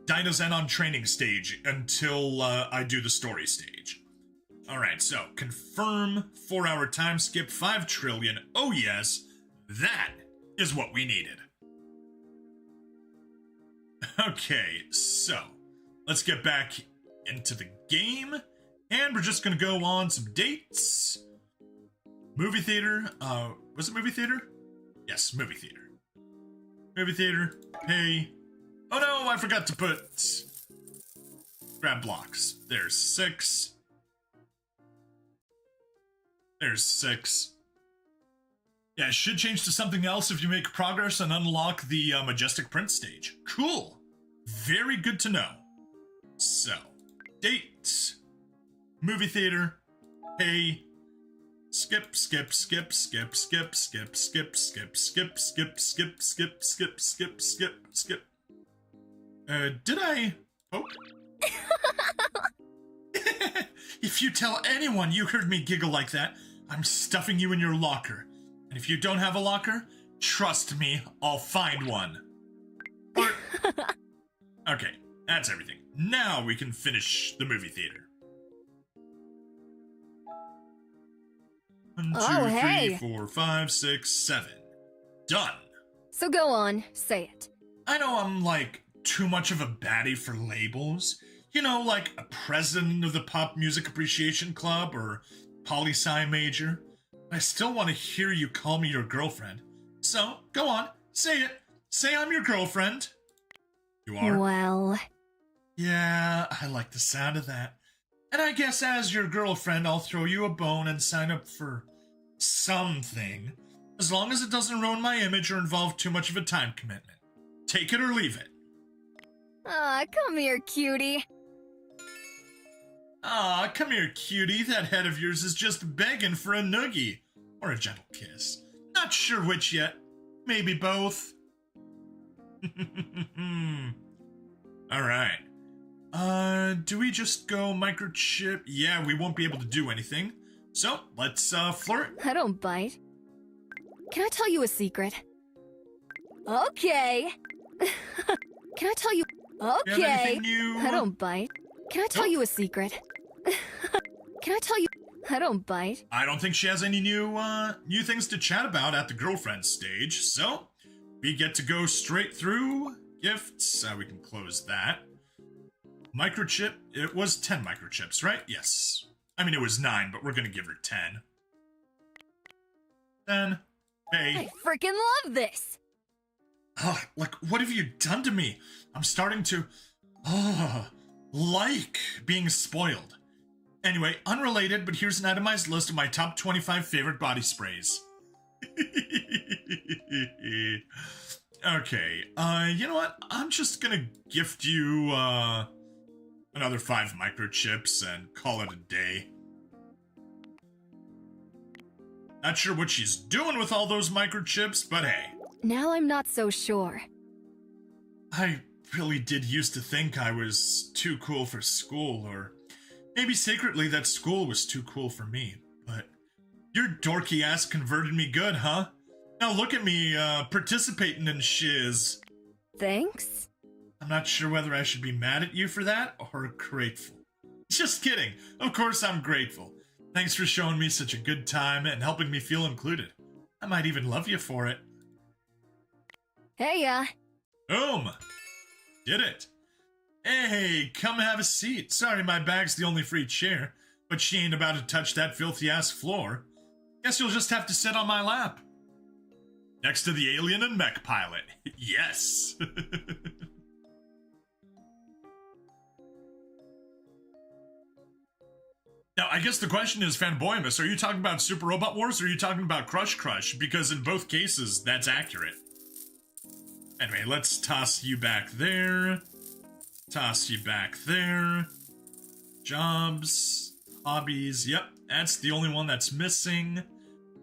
Dinozenon training stage until I do the story stage. Alright, so confirm 4-hour time skip, 5 trillion. Oh yes, that is what we needed. Okay, so let's get back into the game. And we're just gonna go on some dates. Movie theater. Was it movie theater? Yes, movie theater. Movie theater. Hey. Oh no, I forgot to grab blocks. There's 6. There's 6. Yeah, it should change to something else if you make progress and unlock the Majestic Prince stage. Cool. Very good to know. So, dates. Movie theater. Hey. Skip, skip, skip, skip, skip, skip, skip, skip, skip, skip, skip, skip, skip, skip, skip, skip. Did I... Oh. If you tell anyone you heard me giggle like that, I'm stuffing you in your locker. And if you don't have a locker, trust me, I'll find one. Or... Okay, that's everything. Now we can finish the movie theater. 1, 2, 3, 4, 5, 6, 7. Done. So go on, say it. I know I'm like too much of a baddie for labels. You know, like a president of the Pop Music Appreciation Club or poli-sci major. I still want to hear you call me your girlfriend. So, go on, say it. Say I'm your girlfriend. You are? Well... Yeah, I like the sound of that. And I guess as your girlfriend, I'll throw you a bone and sign up for something. As long as it doesn't ruin my image or involve too much of a time commitment. Take it or leave it. Aw, come here, cutie. Aw, come here, cutie. That head of yours is just begging for a noogie. Or a gentle kiss. Not sure which yet. Maybe both. Alright. Do we just go microchip? Yeah, we won't be able to do anything. So, let's, flirt. I don't bite. Can I tell you a secret? Okay. Can I tell you... You have Okay. anything new? I don't bite. Can I tell you a secret? Can I tell you... I don't bite. I don't think she has any new things to chat about at the girlfriend stage, so we get to go straight through gifts. We can close that. Microchip, it was 10 microchips, right? Yes. I mean, it was 9, but we're gonna give her 10. 10. Hey. I freaking love this! Ugh, like, what have you done to me? I'm starting to, like being spoiled. Anyway, unrelated, but here's an itemized list of my top 25 favorite body sprays. Okay, you know what? I'm just gonna gift you, another 5 microchips and call it a day. Not sure what she's doing with all those microchips, but hey. Now I'm not so sure. I really did used to think I was too cool for school, or maybe secretly that school was too cool for me, but your dorky ass converted me good, huh? Now look at me, participating in shiz. Thanks? I'm not sure whether I should be mad at you for that, or grateful. Just kidding. Of course I'm grateful. Thanks for showing me such a good time and helping me feel included. I might even love you for it. Hey, Boom! Did it. Hey, come have a seat. Sorry, my bag's the only free chair, but she ain't about to touch that filthy-ass floor. Guess you'll just have to sit on my lap. Next to the alien and mech pilot. Yes! Now, I guess the question is, Fanboymus, are you talking about Super Robot Wars or are you talking about Crush Crush? Because in both cases, that's accurate. Anyway, let's toss you back there. Toss you back there. Jobs. Hobbies. Yep, that's the only one that's missing.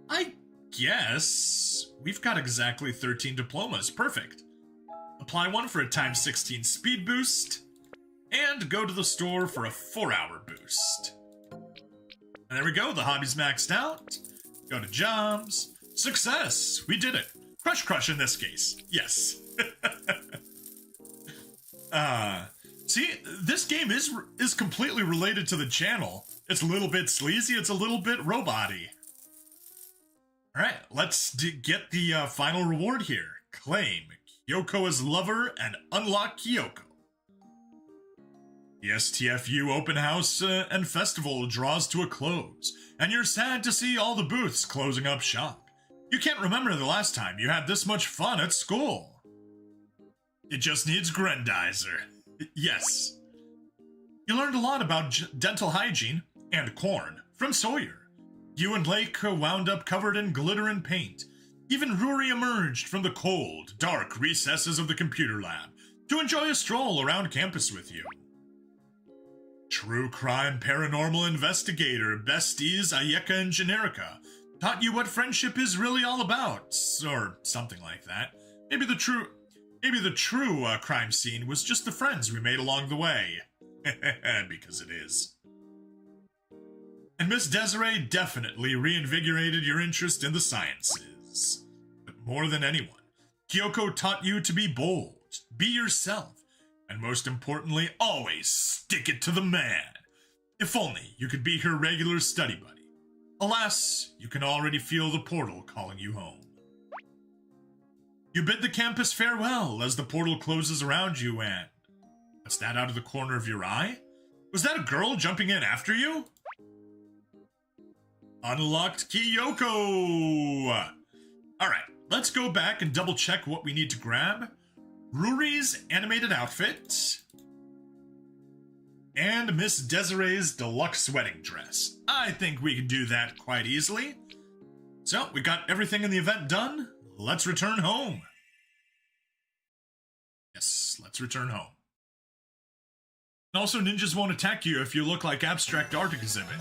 I guess we've got exactly 13 diplomas. Perfect. Apply one for a times 16 speed boost. and go to the store for a 4-hour boost. And there we go, the hobby's maxed out. Go to jobs. Success! We did it. Crush in this case. Yes. See, this game is completely related to the channel. It's a little bit sleazy, it's a little bit robot-y. Alright, let's get the final reward here. Claim Kyoko as lover and unlock Kyoko. The STFU open house and festival draws to a close, and you're sad to see all the booths closing up shop. You can't remember the last time you had this much fun at school. It just needs Grendizer. Yes. You learned a lot about dental hygiene and corn from Sawyer. You and Lake wound up covered in glitter and paint. Even Rory emerged from the cold, dark recesses of the computer lab to enjoy a stroll around campus with you. True crime paranormal investigator besties Ayeka and Generica taught you what friendship is really all about, or something like that. Maybe the true crime scene was just the friends we made along the way. Because it is. And Miss Desiree definitely reinvigorated your interest in the sciences. But more than anyone, Kyoko taught you to be bold, be yourself, and most importantly, always stick it to the man. If only you could be her regular study buddy. Alas, you can already feel the portal calling you home. You bid the campus farewell as the portal closes around you, and... what's that out of the corner of your eye? Was that a girl jumping in after you? Unlocked Kyoko! Alright, let's go back and double check what we need to grab. Rory's animated outfit. And Miss Desiree's deluxe wedding dress. I think we can do that quite easily. So, we got everything in the event done. Let's return home. Yes, let's return home. Also, ninjas won't attack you if you look like abstract art exhibit.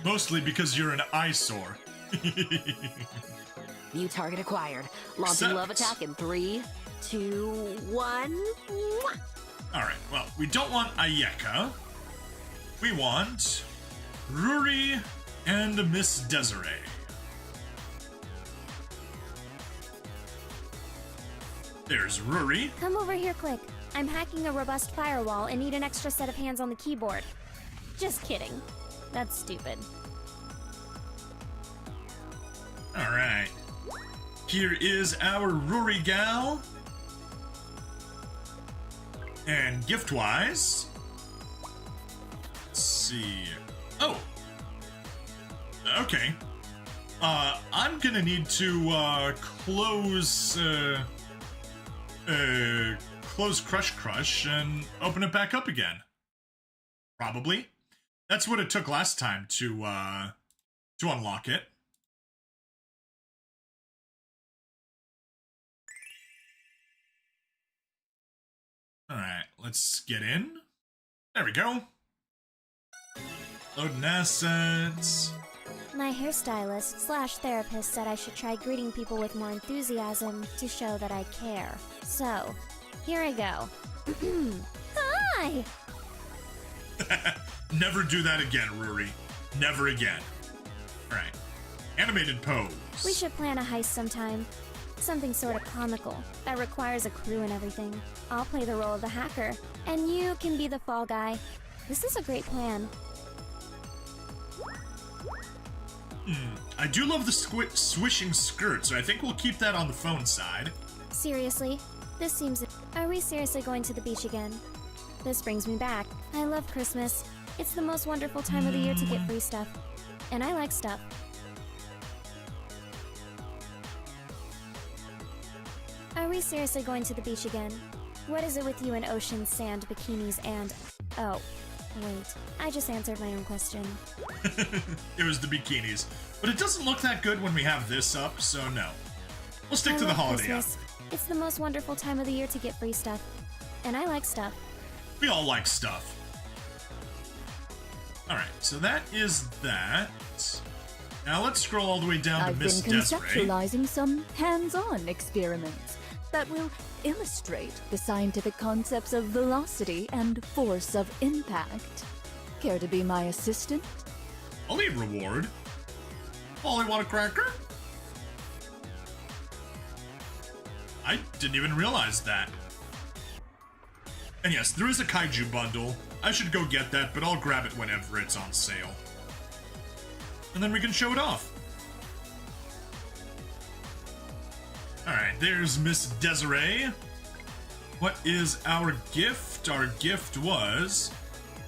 Mostly because you're an eyesore. New target acquired. Launching love attack in 3, 2, 1. Alright, well, we don't want Ayeka. We want Rory and Miss Desiree. There's Rory. Come over here quick. I'm hacking a robust firewall and need an extra set of hands on the keyboard. Just kidding. That's stupid. Alright. Here is our Rory gal. And gift-wise... let's see... oh! Okay. I'm gonna need to, close Crush and open it back up again. Probably. That's what it took last time to unlock it. Alright, let's get in. There we go. Loading assets. My hairstylist / therapist said I should try greeting people with more enthusiasm to show that I care. So, here I go. Hi! Never do that again, Rory. Never again. Alright. Animated pose. We should plan a heist sometime. Something sort of comical that requires a crew and everything. I'll play the role of the hacker, and you can be the fall guy. This is a great plan. I do love the swishing skirt, so I think we'll keep that on the phone side. Seriously? This seems... Are we seriously going to the beach again? This brings me back. I love Christmas. It's the most wonderful time of the year to get free stuff. And I like stuff. Are we seriously going to the beach again? What is it with you and ocean, sand, bikinis, and... oh, wait. I just answered my own question. It was the bikinis. But it doesn't look that good when we have this up, so no. We'll stick to the holiday Christmas. It's the most wonderful time of the year to get free stuff. And I like stuff. We all like stuff. Alright, so that is that. Now let's scroll all the way down to Miss Desiree. I've been conceptualizing some hands-on experiments that will illustrate the scientific concepts of velocity and force of impact. Care to be my assistant? I'll eat reward. Ollie, want a cracker? I didn't even realize that. And yes, there is a kaiju bundle. I should go get that, but I'll grab it whenever it's on sale. And then we can show it off. Alright, there's Miss Desiree. What is our gift? Our gift was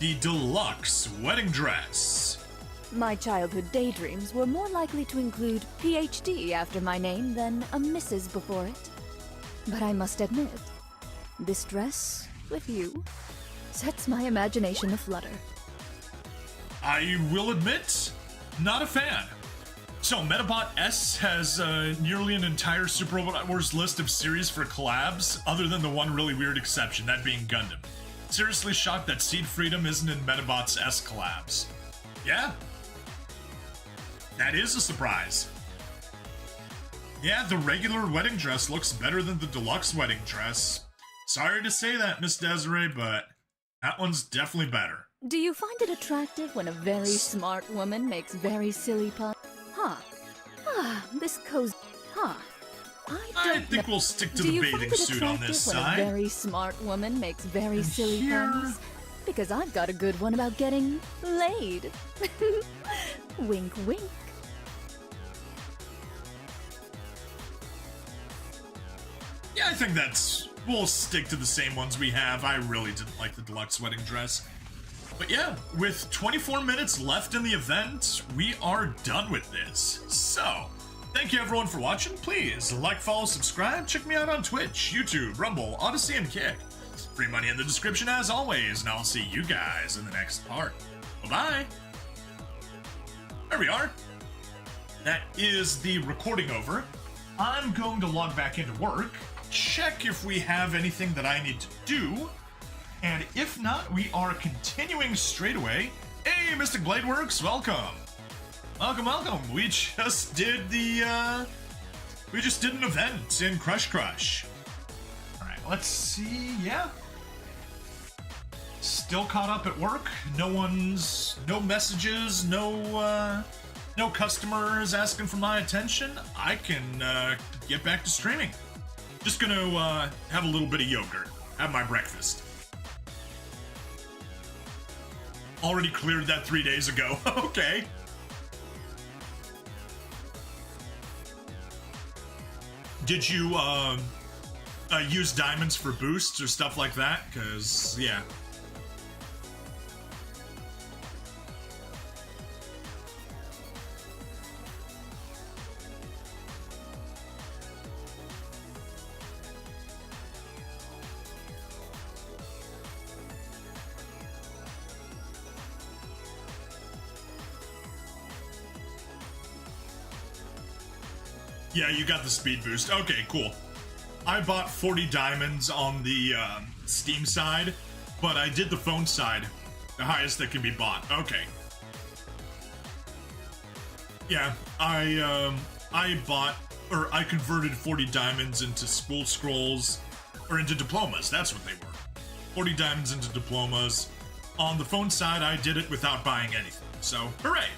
the deluxe wedding dress. My childhood daydreams were more likely to include PhD after my name than a Mrs. before it. But I must admit, this dress, with you, sets my imagination aflutter. I will admit, not a fan. So, Metabot S has nearly an entire Super Robot Wars list of series for collabs, other than the one really weird exception, that being Gundam. Seriously shocked that Seed Freedom isn't in Metabot's S collabs. Yeah. That is a surprise. Yeah, the regular wedding dress looks better than the deluxe wedding dress. Sorry to say that, Miss Desiree, but that one's definitely better. Do you find it attractive when a very smart woman makes very silly puns? Huh. This cozy. Huh. I think we'll stick to the bathing suit on this side. Do you find it attractive when a very smart woman makes very silly here- puns? Because I've got a good one about getting laid. Wink, wink. Yeah, I think we'll stick to the same ones we have. I really didn't like the deluxe wedding dress. But yeah, with 24 minutes left in the event, we are done with this. So, thank you everyone for watching. Please like, follow, subscribe. Check me out on Twitch, YouTube, Rumble, Odyssey, and Kick. Free money in the description as always, and I'll see you guys in the next part. Bye-bye. There we are. That is the recording over. I'm going to log back into work, check if we have anything that I need to do, and if not, we are continuing straight away. Hey, Mystic Blade Works, welcome. Welcome, welcome. We just did an event in Crush Crush. All right, let's see. Yeah. Still caught up at work. No messages, no customers asking for my attention. I can get back to streaming. Just gonna have a little bit of yogurt. Have my breakfast. Already cleared that 3 days ago. Okay. Did you use diamonds for boosts or stuff like that? Cause yeah. Yeah, you got the speed boost. Okay, cool. I bought 40 diamonds on the Steam side, but I did the phone side, the highest that can be bought. Okay. Yeah, I converted 40 diamonds into school scrolls, or into diplomas. That's what they were. 40 diamonds into diplomas. On the phone side, I did it without buying anything. So, hooray!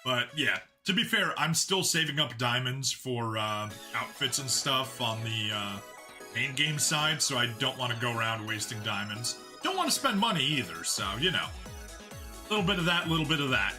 But yeah, to be fair, I'm still saving up diamonds for outfits and stuff on the main game side, so I don't want to go around wasting diamonds. Don't want to spend money either, so, you know. A little bit of that, little bit of that.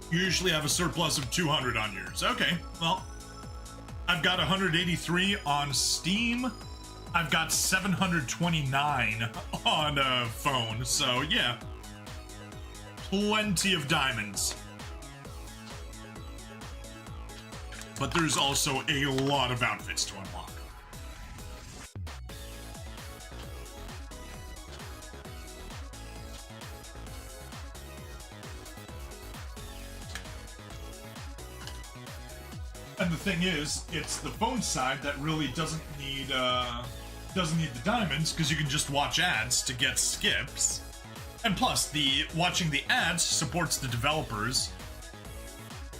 You usually have a surplus of 200 on yours. Okay, well, I've got 183 on Steam. I've got 729 on phone, so yeah. Plenty of diamonds. but there's also a lot of outfits to unlock. And the thing is, it's the phone side that really doesn't need the diamonds, because you can just watch ads to get skips. And plus, watching the ads supports the developers.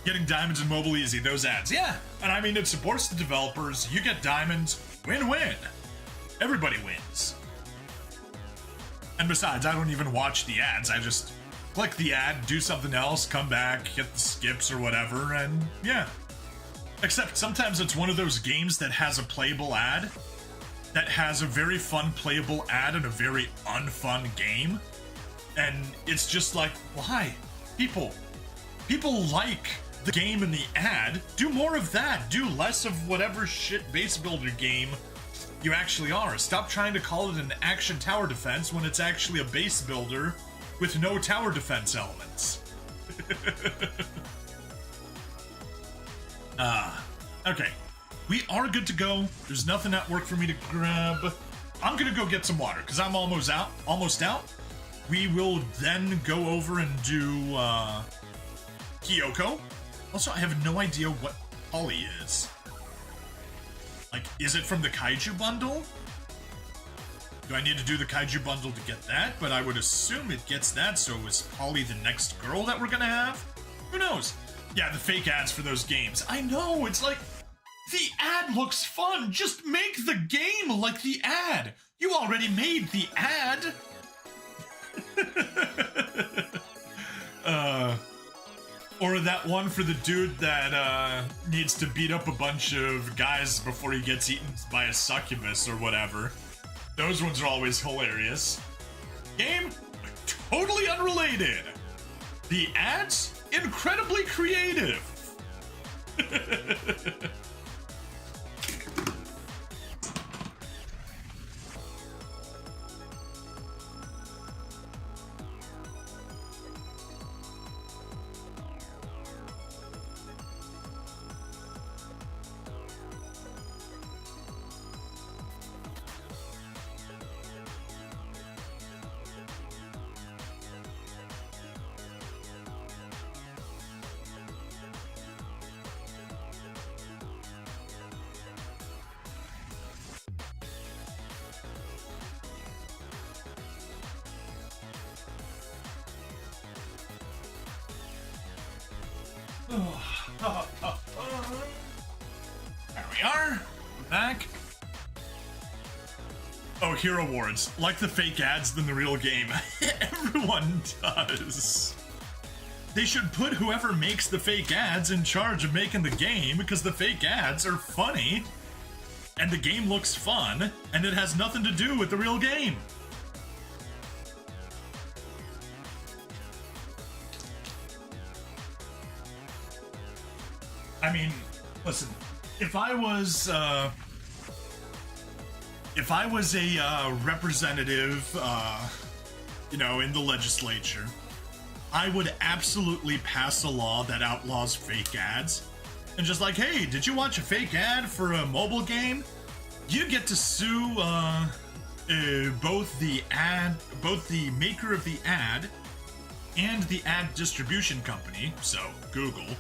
Getting diamonds in mobile easy, those ads. Yeah, and I mean, it supports the developers. You get diamonds, win-win. Everybody wins. And besides, I don't even watch the ads. I just click the ad, do something else, come back, hit the skips or whatever, and yeah. Except sometimes it's one of those games that has a playable ad, that has a very fun playable ad in a very unfun game. And it's just like, why? People like the game in the ad. Do more of that. Do less of whatever shit base builder game you actually are. Stop trying to call it an action tower defense when it's actually a base builder with no tower defense elements. Okay. We are good to go. There's nothing at work for me to grab. I'm gonna go get some water, because I'm almost out. We will then go over and do, Kyoko. Also, I have no idea what Polly is. Like, is it from the Kaiju bundle? Do I need to do the Kaiju bundle to get that? But I would assume it gets that, so is Polly the next girl that we're gonna have? Who knows? Yeah, the fake ads for those games. I know, it's like, the ad looks fun. Just make the game like the ad. You already made the ad. Or that one for the dude that needs to beat up a bunch of guys before he gets eaten by a succubus or whatever. Those ones are always hilarious. Game? Totally unrelated. The ads? Incredibly creative. There we are. We're back. Oh, Hero Awards. Like the fake ads than the real game. Everyone does. They should put whoever makes the fake ads in charge of making the game, because the fake ads are funny, and the game looks fun, and it has nothing to do with the real game. I mean, listen, if I was a representative, in the legislature, I would absolutely pass a law that outlaws fake ads. And just like, hey, did you watch a fake ad for a mobile game? You get to sue both the maker of the ad and the ad distribution company, so Google.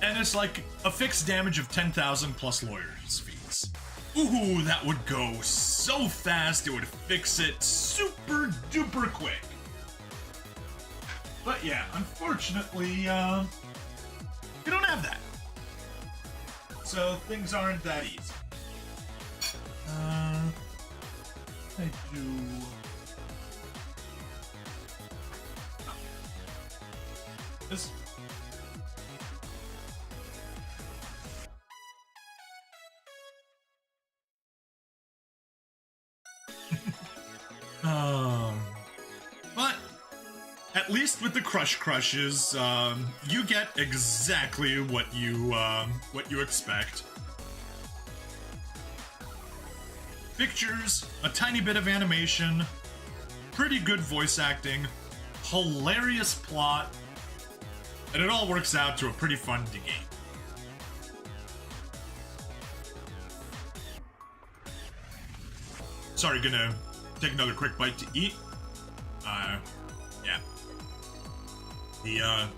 And it's like a fixed damage of 10,000 plus lawyers' fees. Ooh, that would go so fast, it would fix it super duper quick. But yeah, unfortunately, we don't have that. So things aren't that easy. I do... This... But at least with the crushes, you get exactly what you expect. Pictures, a tiny bit of animation, pretty good voice acting, hilarious plot, and it all works out to a pretty fun game. Sorry, gonna take another quick bite to eat. Yeah.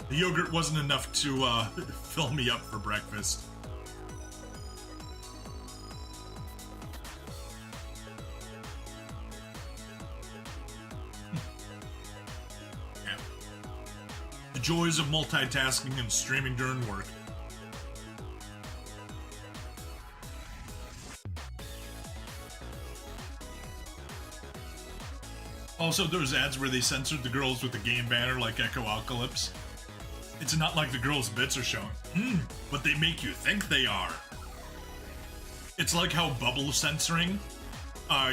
The yogurt wasn't enough to fill me up for breakfast. Yeah. The joys of multitasking and streaming during work. Also, those ads where they censored the girls with the game banner like Echo Apocalypse. It's not like the girls' bits are shown, but they make you think they are. It's like how bubble censoring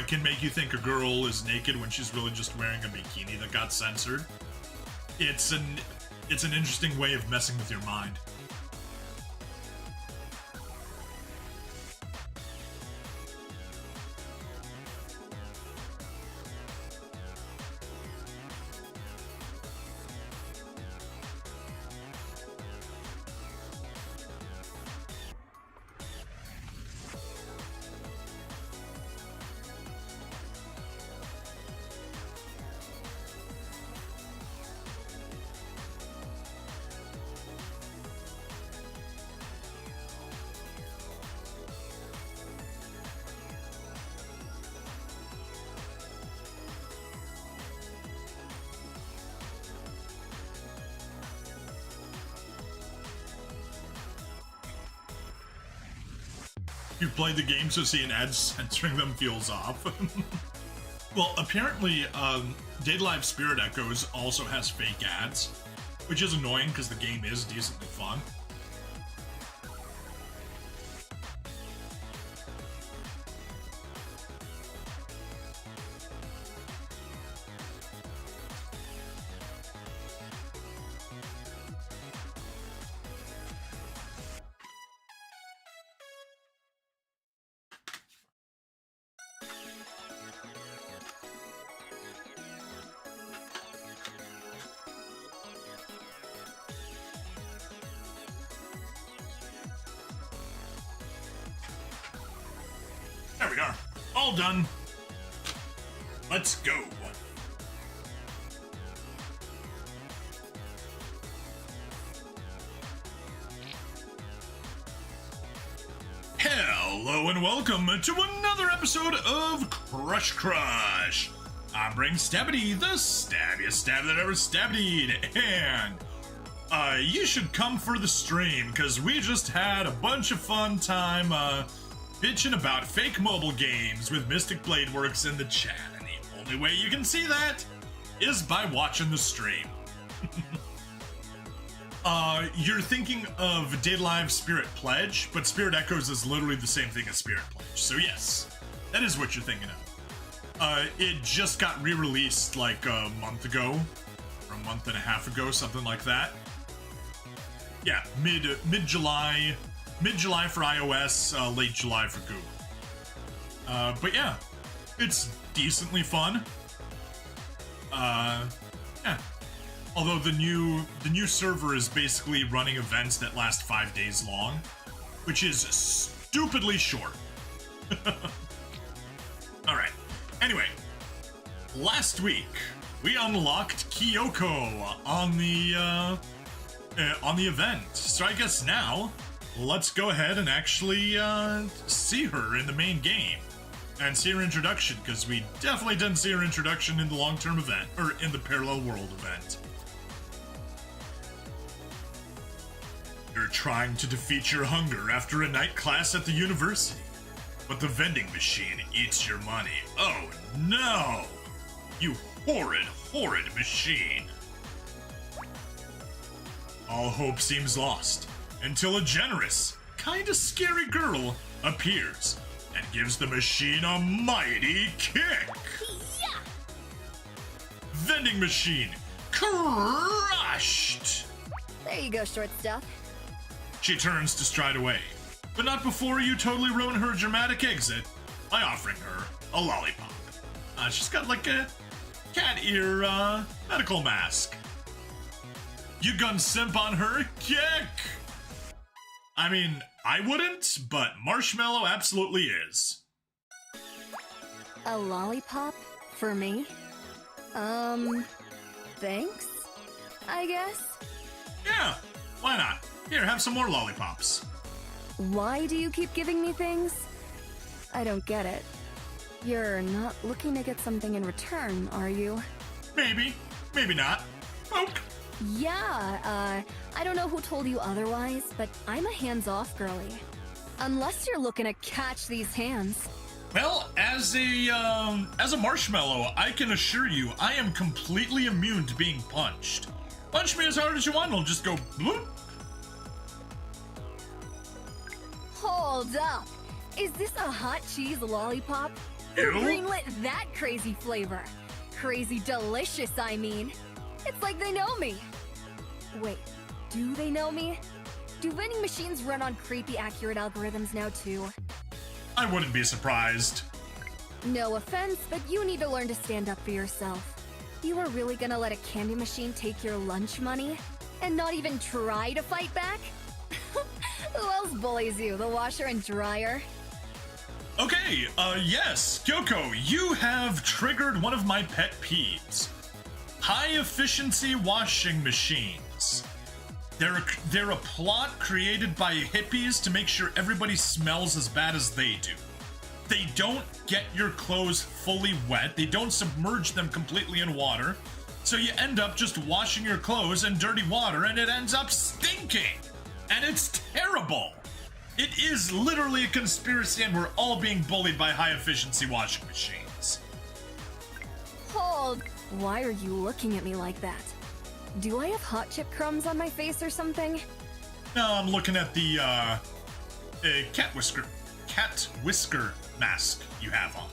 can make you think a girl is naked when she's really just wearing a bikini that got censored. It's an interesting way of messing with your mind. You played the game, so seeing ads censoring them feels off. Well, apparently, Dead Live Spirit Echoes also has fake ads, which is annoying because the game is decently fun. There we are. All done. Let's go. Hello and welcome to another episode of Crush Crush. I'm Bring Stabbity, the stabbiest stab that ever stabbied, and you should come for the stream because we just had a bunch of fun time bitching about fake mobile games with Mystic Blade Works in the chat, and the only way you can see that is by watching the stream. You're thinking of Dead Live Spirit Pledge, but Spirit Echoes is literally the same thing as Spirit Pledge, so yes, that is what you're thinking of. It just got re-released like a month ago, or a month and a half ago, something like that. Yeah, mid-July for iOS, late July for Google. But yeah, it's decently fun. Yeah. Although the new server is basically running events that last 5 days long, which is stupidly short. Alright. Anyway, last week we unlocked Kyoko on the event. So I guess now let's go ahead and actually see her in the main game and see her introduction, because we definitely didn't see her introduction in the long-term event, or in the parallel world event. You're trying to defeat your hunger after a night class at the university, but the vending machine eats your money. Oh no! You horrid, horrid machine. All hope seems lost until a generous, kinda scary girl appears and gives the machine a mighty kick. Yeah. Vending machine crushed. There you go, short stuff. She turns to stride away, but not before you totally ruin her dramatic exit by offering her a lollipop. She's got like a cat ear medical mask. You gun simp on her? Kick! I mean, I wouldn't, but Marshmallow absolutely is. A lollipop? For me? Thanks? I guess? Yeah, why not? Here, have some more lollipops. Why do you keep giving me things? I don't get it. You're not looking to get something in return, are you? Maybe, maybe not. Poke. Yeah, I don't know who told you otherwise, but I'm a hands-off girly. Unless you're looking to catch these hands. Well, as a marshmallow, I can assure you, I am completely immune to being punched. Punch me as hard as you want, I'll just go bloop. Hold up! Is this a hot cheese lollipop? Who Ew. greenlit that crazy flavor? Crazy delicious, I mean. It's like they know me. Wait, do they know me? Do vending machines run on creepy accurate algorithms now too? I wouldn't be surprised. No offense, but you need to learn to stand up for yourself. You are really gonna let a candy machine take your lunch money? And not even try to fight back? Who else bullies you, the washer and dryer? Okay, yes, Kyoko, you have triggered one of my pet peeves. High-efficiency washing machines. They're a plot created by hippies to make sure everybody smells as bad as they do. They don't get your clothes fully wet, they don't submerge them completely in water, so you end up just washing your clothes in dirty water and it ends up stinking! And it's terrible! It is literally a conspiracy and we're all being bullied by high-efficiency washing machines. Hold! Why are you looking at me like that? Do I have hot chip crumbs on my face or something? No, I'm looking at the, cat whisker mask you have on.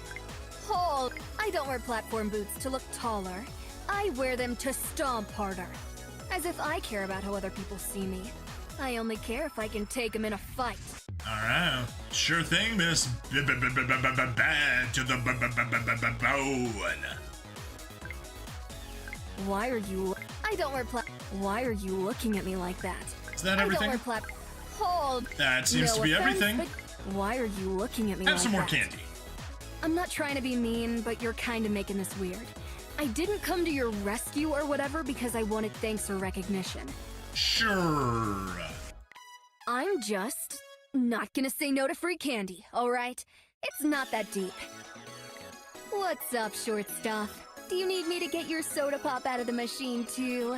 Hold! I don't wear platform boots to look taller. I wear them to stomp harder. As if I care about how other people see me. I only care if I can take them in a fight. Alright, sure thing, Miss Bad to the bone. Why are you... I don't wear Why are you looking at me like that? Is that I everything? don't wear Hold! That seems to be offense, everything. but why are you looking at me like that? Have some more candy. I'm not trying to be mean, but you're kind of making this weird. I didn't come to your rescue or whatever because I wanted thanks or recognition. Sure. I'm just not gonna say no to free candy, alright? It's not that deep. What's up, short stuff? Do you need me to get your soda pop out of the machine too?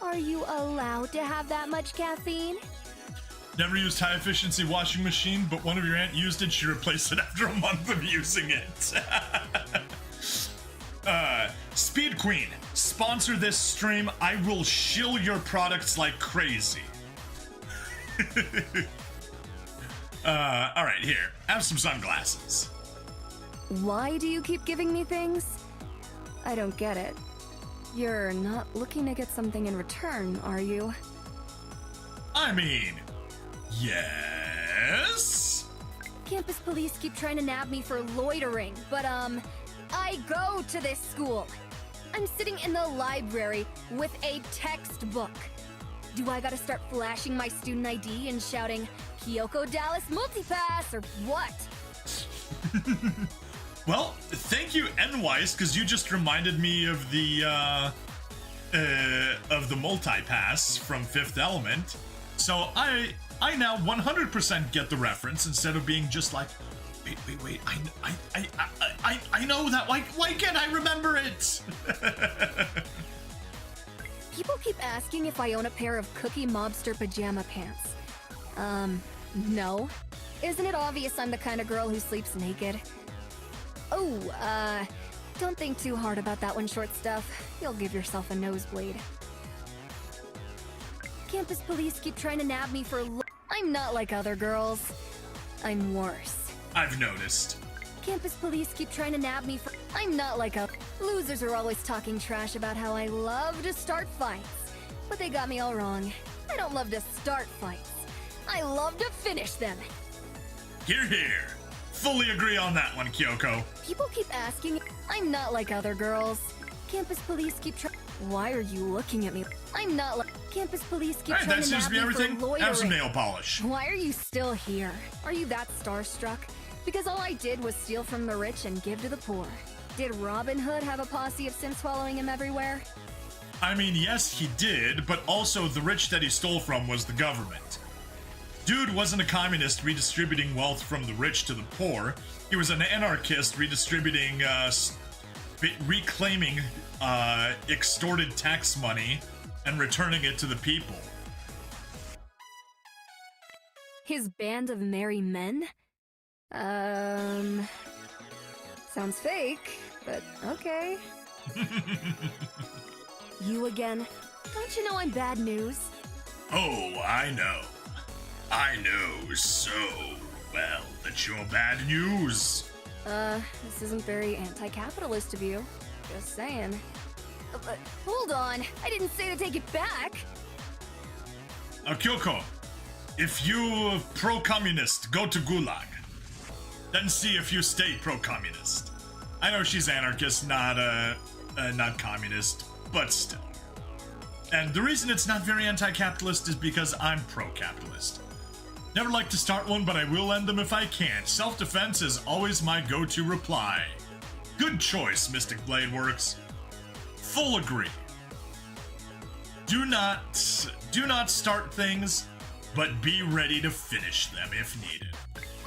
Are you allowed to have that much caffeine? Never used high efficiency washing machine, but one of your aunt used it. She replaced it after a month of using it. Speed Queen, sponsor this stream. I will shill your products like crazy. Alright, here. Have some sunglasses. Why do you keep giving me things? I don't get it. You're not looking to get something in return, are you? I mean, yes? Campus police keep trying to nab me for loitering, but I go to this school. I'm sitting in the library with a textbook. Do I gotta start flashing my student ID and shouting, Kyoko Dallas Multipass, or what? Well, thank you, Nwise, because you just reminded me of the multi-pass from Fifth Element. So I now 100% get the reference instead of being just like, wait, I know that. Why can't I remember it? People keep asking if I own a pair of Cookie Mobster pajama pants. No. Isn't it obvious I'm the kind of girl who sleeps naked? Oh, don't think too hard about that one, short stuff. You'll give yourself a nosebleed. Campus police keep trying to nab me for I'm not like other girls. I'm worse. I've noticed. Campus police keep trying to nab me for I'm not like losers are always talking trash about how I love to start fights. But they got me all wrong. I don't love to start fights. I love to finish them. Hear, hear. Fully agree on that one, Kyoko. People keep asking I'm not like other girls. Campus police keep trying. Why are you looking at me? I'm not like Campus police keep trying to nab me for loitering. Have some nail polish. Why are you still here? Are you that starstruck? Because all I did was steal from the rich and give to the poor. Did Robin Hood have a posse of simps following him everywhere? I mean, yes, he did, but also the rich that he stole from was the government. Dude wasn't a communist redistributing wealth from the rich to the poor. He was an anarchist redistributing, reclaiming extorted tax money and returning it to the people. His band of merry men? Sounds fake, but okay. You again? Don't you know I'm bad news? Oh, I know. I know so well that you're bad news. This isn't very anti-capitalist of you. Just saying. Hold on, I didn't say to take it back. Kyoko, if you pro-communist, go to Gulag. Then see if you stay pro-communist. I know she's anarchist, not communist, but still. And the reason it's not very anti-capitalist is because I'm pro-capitalist. Never like to start one, but I will end them if I can. Self-defense is always my go-to reply. Good choice, Mystic Blade Works. Full agree. Do not start things, but be ready to finish them if needed.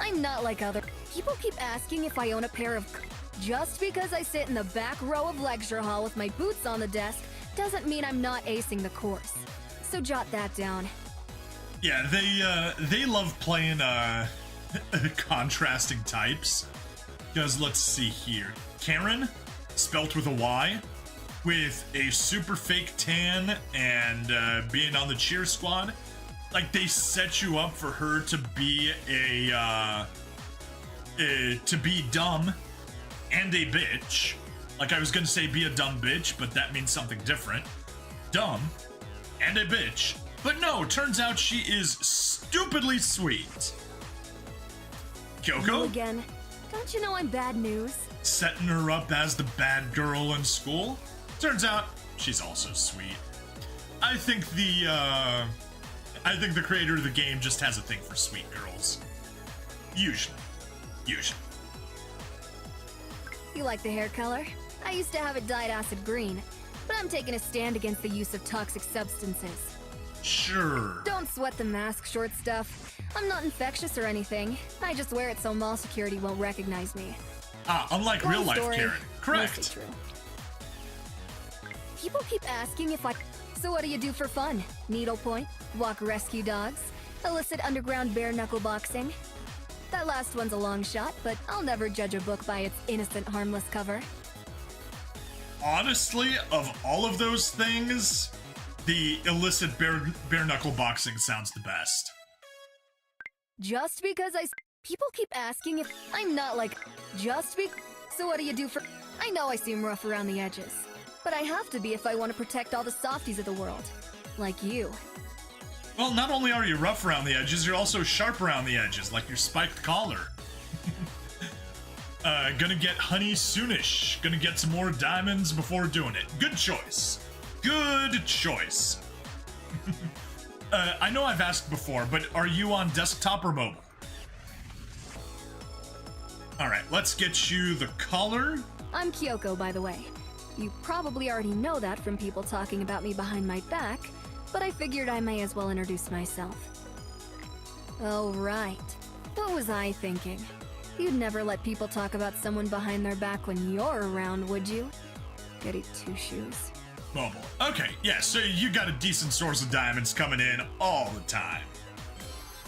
I'm not like other people. Keep asking if I own a pair of. Just because I sit in the back row of lecture hall with my boots on the desk doesn't mean I'm not acing the course. So jot that down. Yeah, they love playing contrasting types. Because let's see here, Karen, spelt with a Y, with a super fake tan and being on the cheer squad. Like, they set you up for her to be to be dumb and a bitch. Like, I was gonna say be a dumb bitch, but that means something different. Dumb and a bitch. But no, turns out she is stupidly sweet. Kyoko? You again? Don't you know I'm bad news? Setting her up as the bad girl in school. Turns out she's also sweet. I think the creator of the game just has a thing for sweet girls. Usually. You like the hair color? I used to have it dyed acid green, but I'm taking a stand against the use of toxic substances. Sure. Don't sweat the mask short stuff. I'm not infectious or anything. I just wear it so mall security won't recognize me. Unlike real life story, Karen. Correct. mostly true. People keep asking if I... So what do you do for fun? Needlepoint? Walk rescue dogs? Illicit underground bare knuckle boxing? That last one's a long shot, but I'll never judge a book by its innocent, harmless cover. Honestly, of all of those things, the illicit bare knuckle boxing sounds the best. Just because people keep asking if I'm not like... So what do you do for... I know I seem rough around the edges, but I have to be if I want to protect all the softies of the world. Like you. Well, not only are you rough around the edges, you're also sharp around the edges, like your spiked collar. Gonna get honey soonish. Gonna get some more diamonds before doing it. Good choice. Good choice. I know I've asked before, but are you on desktop or mobile? Alright, let's get you the color. I'm Kyoko, by the way. You probably already know that from people talking about me behind my back, but I figured I may as well introduce myself. Oh, right. What was I thinking? You'd never let people talk about someone behind their back when you're around, would you? Goody two-shoes. Mobile. Okay, yeah, so you got a decent source of diamonds coming in all the time.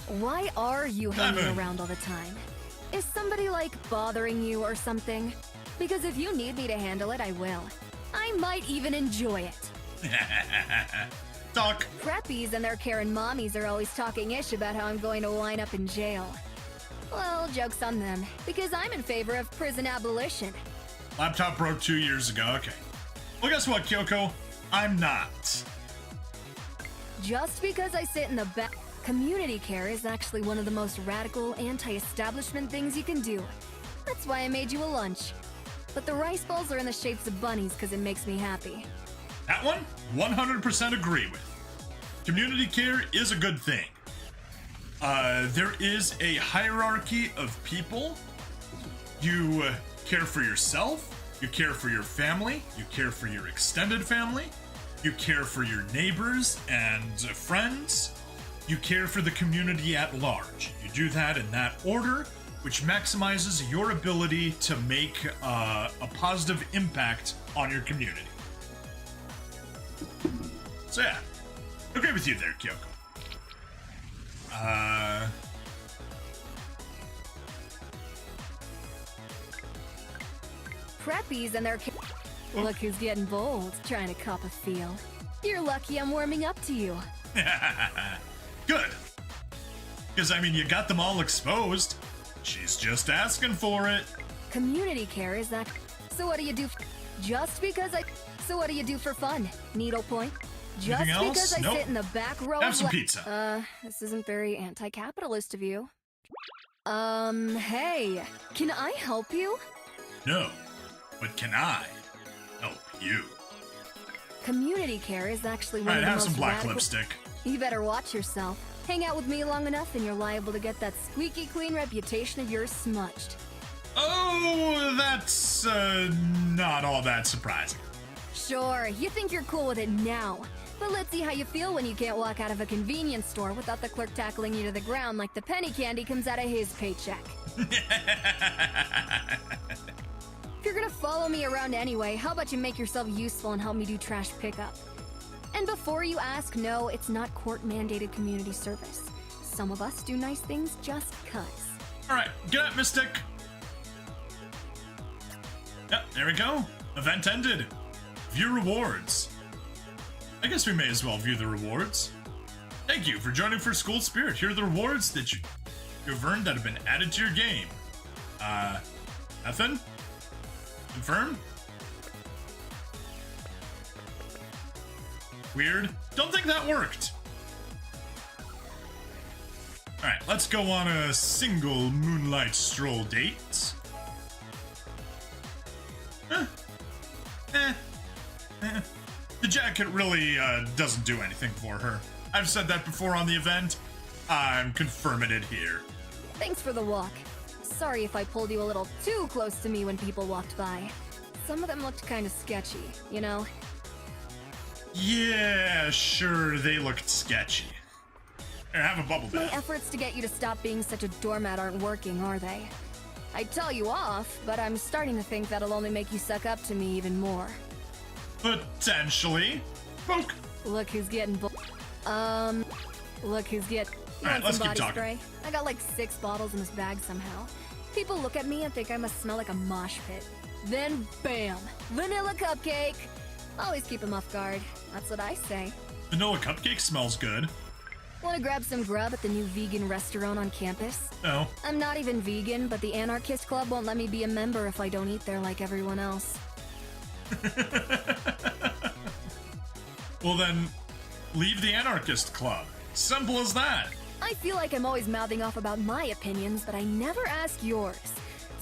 Why are you hanging around all the time? Is somebody, like, bothering you or something? Because if you need me to handle it, I will. I might even enjoy it. Talk. Preppies and their Karen mommies are always talking ish about how I'm going to wind up in jail. Well, joke's on them, because I'm in favor of prison abolition. Laptop broke 2 years ago, okay. Well, guess what, Kyoko? I'm not. Just because I sit in the back... Community care is actually one of the most radical, anti-establishment things you can do. That's why I made you a lunch. But the rice bowls are in the shapes of bunnies because it makes me happy. That one, 100% agree with. Community care is a good thing. There is a hierarchy of people You care for yourself, you care for your family, you care for your extended family, you care for your neighbors and friends, you care for the community at large. You do that in that order, which maximizes your ability to make a positive impact on your community. So yeah, agree with you there, Kyoko. Preppies and their Look who's getting bold, trying to cop a feel. You're lucky I'm warming up to you. Good. Because, I mean, you got them all exposed. She's just asking for it. Community care is that. So what do you do? Just because I. So what do you do for fun? Needlepoint? Just Anything else? because I Nope. sit in the back row. Have some pizza. This isn't very anti-capitalist of you. Hey, can I help you? No. But can I help you? Community care is actually one Alright, of the have most some black radical- lipstick. You better watch yourself. Hang out with me long enough and you're liable to get that squeaky clean reputation of yours smudged. Oh, that's, not all that surprising. Sure, you think you're cool with it now. But let's see how you feel when you can't walk out of a convenience store without the clerk tackling you to the ground like the penny candy comes out of his paycheck. If you're gonna follow me around anyway, how about you make yourself useful and help me do trash pickup? And before you ask, no, it's not court-mandated community service. Some of us do nice things just cuz. Alright, get up, Mystic. Yep, there we go. Event ended. View rewards. I guess we may as well view the rewards. Thank you for joining for School Spirit. Here are the rewards that you've earned that have been added to your game. Nothing? Confirm? Weird. Don't think that worked. Alright, let's go on a single moonlight stroll date. The jacket really doesn't do anything for her. I've said that before on the event. I'm confirming it here. Thanks for the walk. Sorry if I pulled you a little too close to me when people walked by. Some of them looked kind of sketchy, you know? Yeah, sure, they looked sketchy. Here, have a bubble My bath. efforts to get you to stop being such a doormat aren't working, are they? I'd tell you off, but I'm starting to think that'll only make you suck up to me even more. Potentially. Poke. Look who's getting look who's get. You Alright, want let's some keep body talking. spray? I got like 6 bottles in this bag somehow. People look at me and think I must smell like a mosh pit. Then bam! Vanilla cupcake! Always keep them off guard. That's what I say. Vanilla cupcake smells good. Wanna grab some grub at the new vegan restaurant on campus? No. I'm not even vegan, but the Anarchist Club won't let me be a member if I don't eat there like everyone else. Well then, leave the Anarchist Club. Simple as that. I feel like I'm always mouthing off about my opinions, but I never ask yours.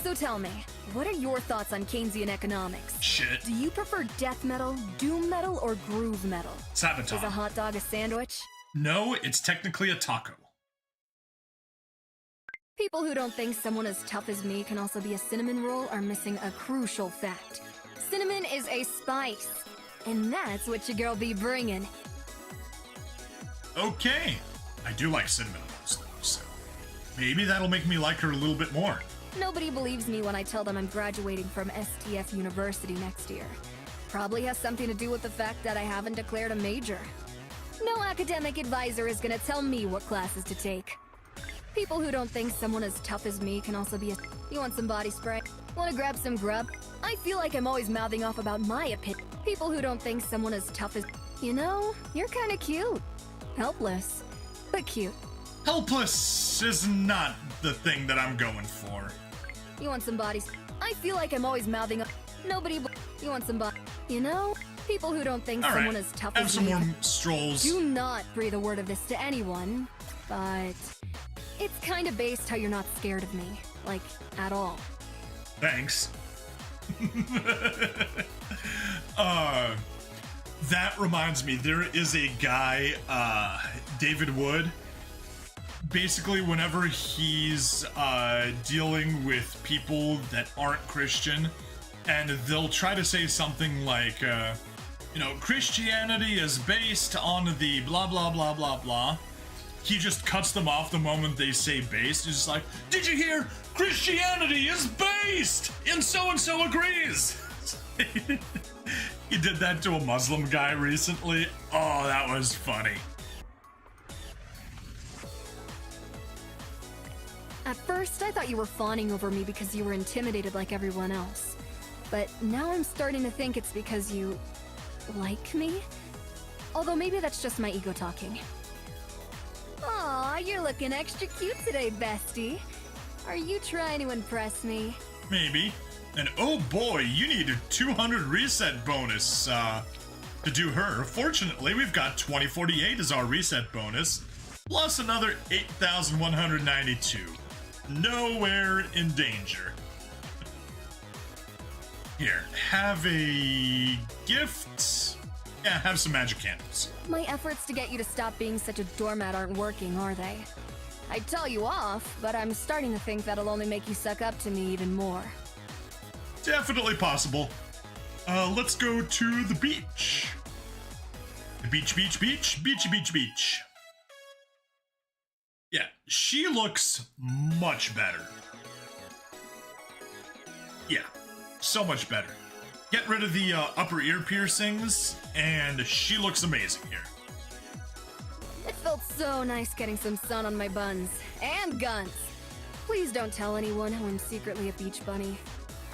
So tell me, what are your thoughts on Keynesian economics? Shit. Do you prefer death metal, doom metal, or groove metal? Sabotage. Is a hot dog a sandwich? No, it's technically a taco. People who don't think someone as tough as me can also be a cinnamon roll are missing a crucial fact. Cinnamon is a spice, and that's what your girl be bringing. Okay. I do like cinnamon rolls though, so maybe that'll make me like her a little bit more. Nobody believes me when I tell them I'm graduating from STF University next year. Probably has something to do with the fact that I haven't declared a major. No academic advisor is gonna tell me what classes to take. People who don't think someone as tough as me can also be a... You want some body spray? Wanna grab some grub? I feel like I'm always mouthing off about my opinion. People who don't think someone as tough as... You know, you're kinda cute. Helpless, but cute. Helpless is not the thing that I'm going for. You want some bodies? I feel like I'm always mouthing up. Nobody. You want some body? You know, people who don't think All someone right, as tough have as some me. more strolls. Do not breathe a word of this to anyone, but it's kind of based how you're not scared of me, like at all. Thanks. That reminds me, there is a guy, David Wood. basically whenever he's dealing with people that aren't Christian, and they'll try to say something like, Christianity is based on the blah blah blah blah blah. He just cuts them off the moment they say based. He's just like, did you hear? Christianity is based! And so agrees! He did that to a Muslim guy recently. Oh, that was funny. At first, I thought you were fawning over me because you were intimidated like everyone else. But now I'm starting to think it's because you like me? Although maybe that's just my ego talking. Aw, you're looking extra cute today, bestie. Are you trying to impress me? Maybe. And oh boy, you need a 200 reset bonus to do her. Fortunately, we've got 2048 as our reset bonus, plus another 8,192. Nowhere in danger. Here, have a gift. Yeah, have some magic candles. My efforts to get you to stop being such a doormat aren't working, are they? I'd tell you off, but I'm starting to think that'll only make you suck up to me even more. Definitely possible. Let's go to the beach. The beach. Beachy. Yeah, she looks much better. Yeah, so much better. Get rid of the upper ear piercings, and she looks amazing here. It felt so nice getting some sun on my buns. And guns. Please don't tell anyone how I'm secretly a beach bunny.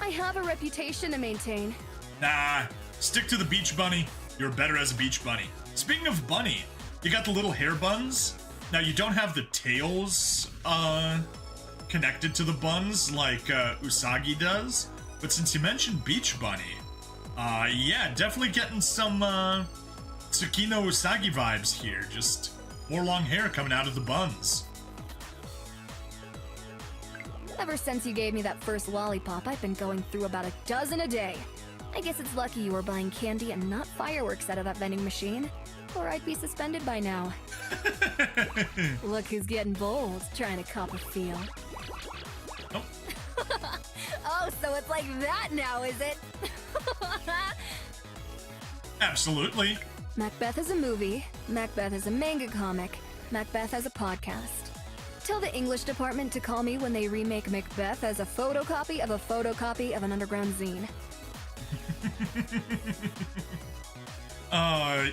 I have a reputation to maintain. Nah, stick to the beach bunny. You're better as a beach bunny. Speaking of bunny, you got the little hair buns. Now, you don't have the tails connected to the buns like Usagi does. But since you mentioned beach bunny, yeah, definitely getting some Tsukino Usagi vibes here. Just more long hair coming out of the buns. Ever since you gave me that first lollipop, I've been going through about a dozen a day. I guess it's lucky you were buying candy and not fireworks out of that vending machine, or I'd be suspended by now. Look who's getting bold, trying to cop a feel. Oh. Oh, so it's like that now, is it? Absolutely. Macbeth is a movie, Macbeth is a manga comic, Macbeth has a podcast. Tell the English department to call me when they remake Macbeth as a photocopy of an underground zine.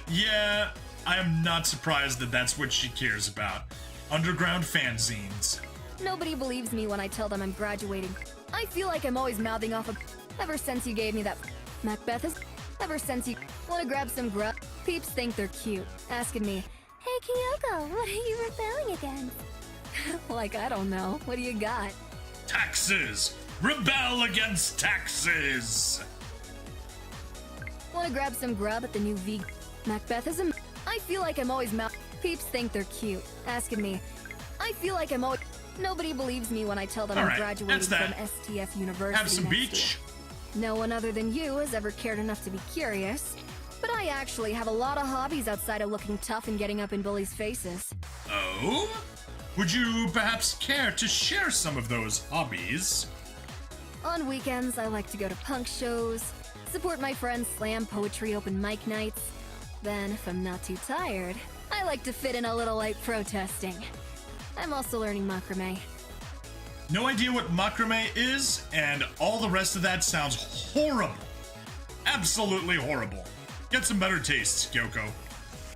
Yeah, I am not surprised that that's what she cares about. Underground fanzines. Nobody believes me when I tell them I'm graduating. I feel like I'm always mouthing off ever since you gave me that Macbeth is ever since you wanna grab some grub. Peeps think they're cute, asking me, Hey Kyoko, what are you rebelling against? like I don't know, what do you got? Taxes! Rebel against taxes! Wanna grab some grub at the new Macbeth is a I feel like I'm always Peeps think they're cute, asking me, I feel like I'm always Nobody believes me when I tell them I'm graduating from STF University. Have some beach. Year. No one other than you has ever cared enough to be curious. But I actually have a lot of hobbies outside of looking tough and getting up in bullies' faces. Oh? Would you perhaps care to share some of those hobbies? On weekends, I like to go to punk shows, support my friends' slam poetry open mic nights. Then, if I'm not too tired, I like to fit in a little light protesting. I'm also learning macrame. No idea what macrame is, and all the rest of that sounds horrible. Absolutely horrible. Get some better tastes, Kyoko.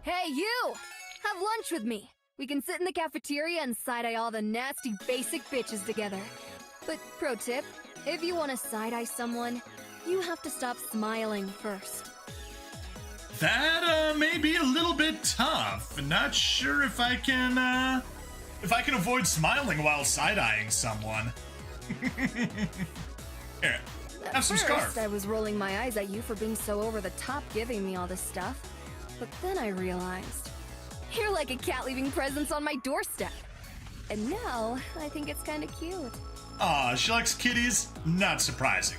Hey, you! Have lunch with me. We can sit in the cafeteria and side-eye all the nasty basic bitches together. But pro tip, if you want to side-eye someone, you have to stop smiling first. That may be a little bit tough. Not sure if I can avoid smiling while side-eyeing someone. Here, have some scarf. I was rolling my eyes at you for being so over the top giving me all this stuff. But then I realized, you're like a cat leaving presents on my doorstep. And now, I think it's kind of cute. Aw, she likes kitties? Not surprising.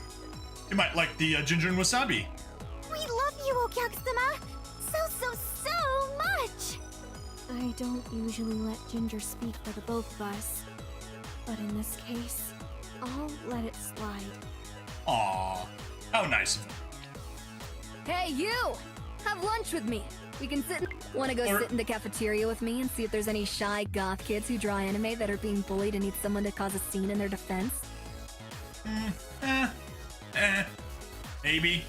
You might like the ginger and wasabi. We love you, Okyaku-sama! So much! I don't usually let Ginger speak for the both of us. But in this case, I'll let it slide. Aw, how nice of him. Hey, you! Have lunch with me. We can sit. Wanna go sit in the cafeteria with me and see if there's any shy goth kids who draw anime that are being bullied and need someone to cause a scene in their defense? Maybe.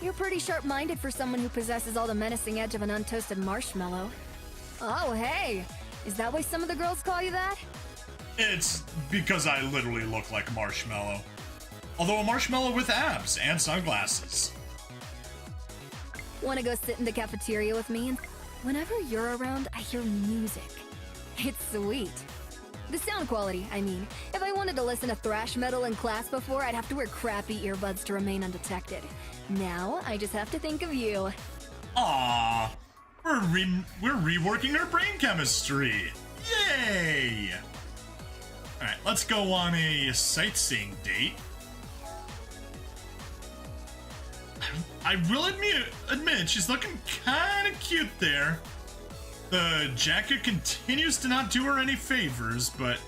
You're pretty sharp-minded for someone who possesses all the menacing edge of an untoasted marshmallow. Oh, hey! Is that why some of the girls call you that? It's because I literally look like a marshmallow. Although a marshmallow with abs and sunglasses. Wanna go sit in the cafeteria with me? And whenever you're around, I hear music. It's sweet. The sound quality, I mean. If I wanted to listen to thrash metal in class before, I'd have to wear crappy earbuds to remain undetected. Now, I just have to think of you. Aww, we're reworking our brain chemistry. Yay! Alright, let's go on a sightseeing date. I will admit she's looking kind of cute there. The jacket continues to not do her any favors, but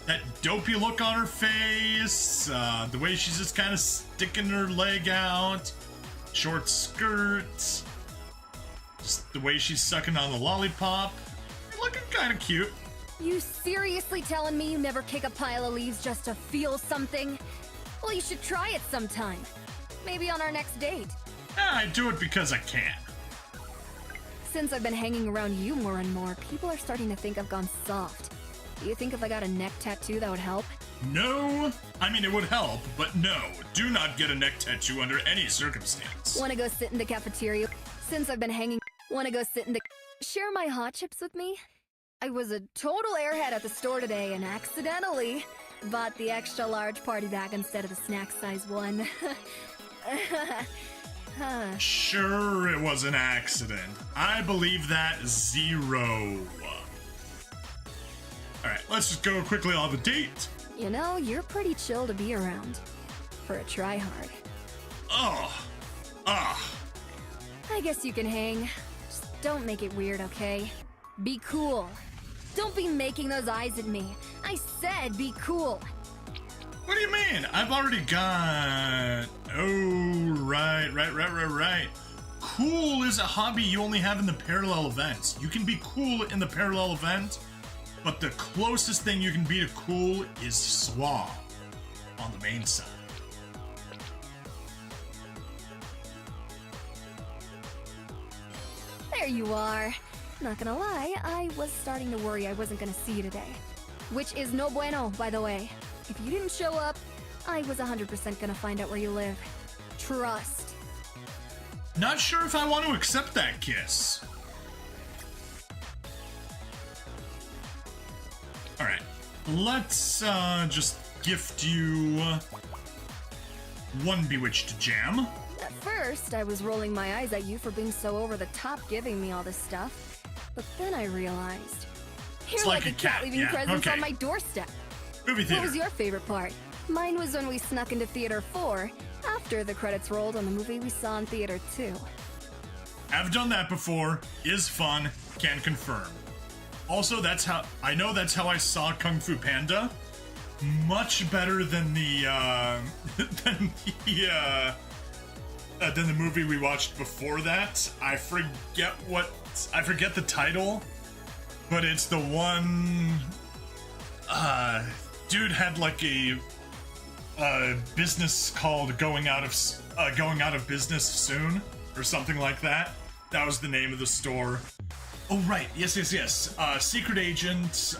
that dopey look on her face, the way she's just kind of sticking her leg out, short skirt, just the way she's sucking on the lollipop, looking kind of cute. You seriously telling me you never kick a pile of leaves just to feel something? Well, you should try it sometime. Maybe on our next date. I do it because I can. Since I've been hanging around you more and more, people are starting to think I've gone soft. Do you think if I got a neck tattoo that would help? No. I mean, it would help, but no. Do not get a neck tattoo under any circumstance. Wanna go sit in the cafeteria? Since I've been hanging... Wanna go sit in the... Share my hot chips with me? I was a total airhead at the store today and accidentally bought the extra large party bag instead of the snack size one. Sure, it was an accident. I believe that 0. Alright, let's just go quickly on the date. You know, you're pretty chill to be around. For a tryhard. I guess you can hang. Just don't make it weird, okay? Be cool. Don't be making those eyes at me. I said be cool. What do you mean? I've already got... Oh, right. Cool is a hobby you only have in the parallel events. You can be cool in the parallel event, but the closest thing you can be to cool is suave on the main side. There you are. Not gonna lie, I was starting to worry I wasn't gonna see you today. Which is no bueno, by the way. If you didn't show up, I was 100% gonna find out where you live. Trust. Not sure if I want to accept that kiss. Alright, let's just gift you one Bewitched Jam. At first, I was rolling my eyes at you for being so over the top giving me all this stuff. But then I realized, you're like a cat leaving presents on my doorstep. Movie theater. What was your favorite part? Mine was when we snuck into Theater 4 after the credits rolled on the movie we saw in Theater 2. I've done that before. Is fun. Can confirm. Also, that's how I saw Kung Fu Panda. Much better than the than the movie we watched before that. I forget the title, but it's the one. Dude had like a business called going out of business soon or something like that. That was the name of the store. Oh right, yes. Secret agent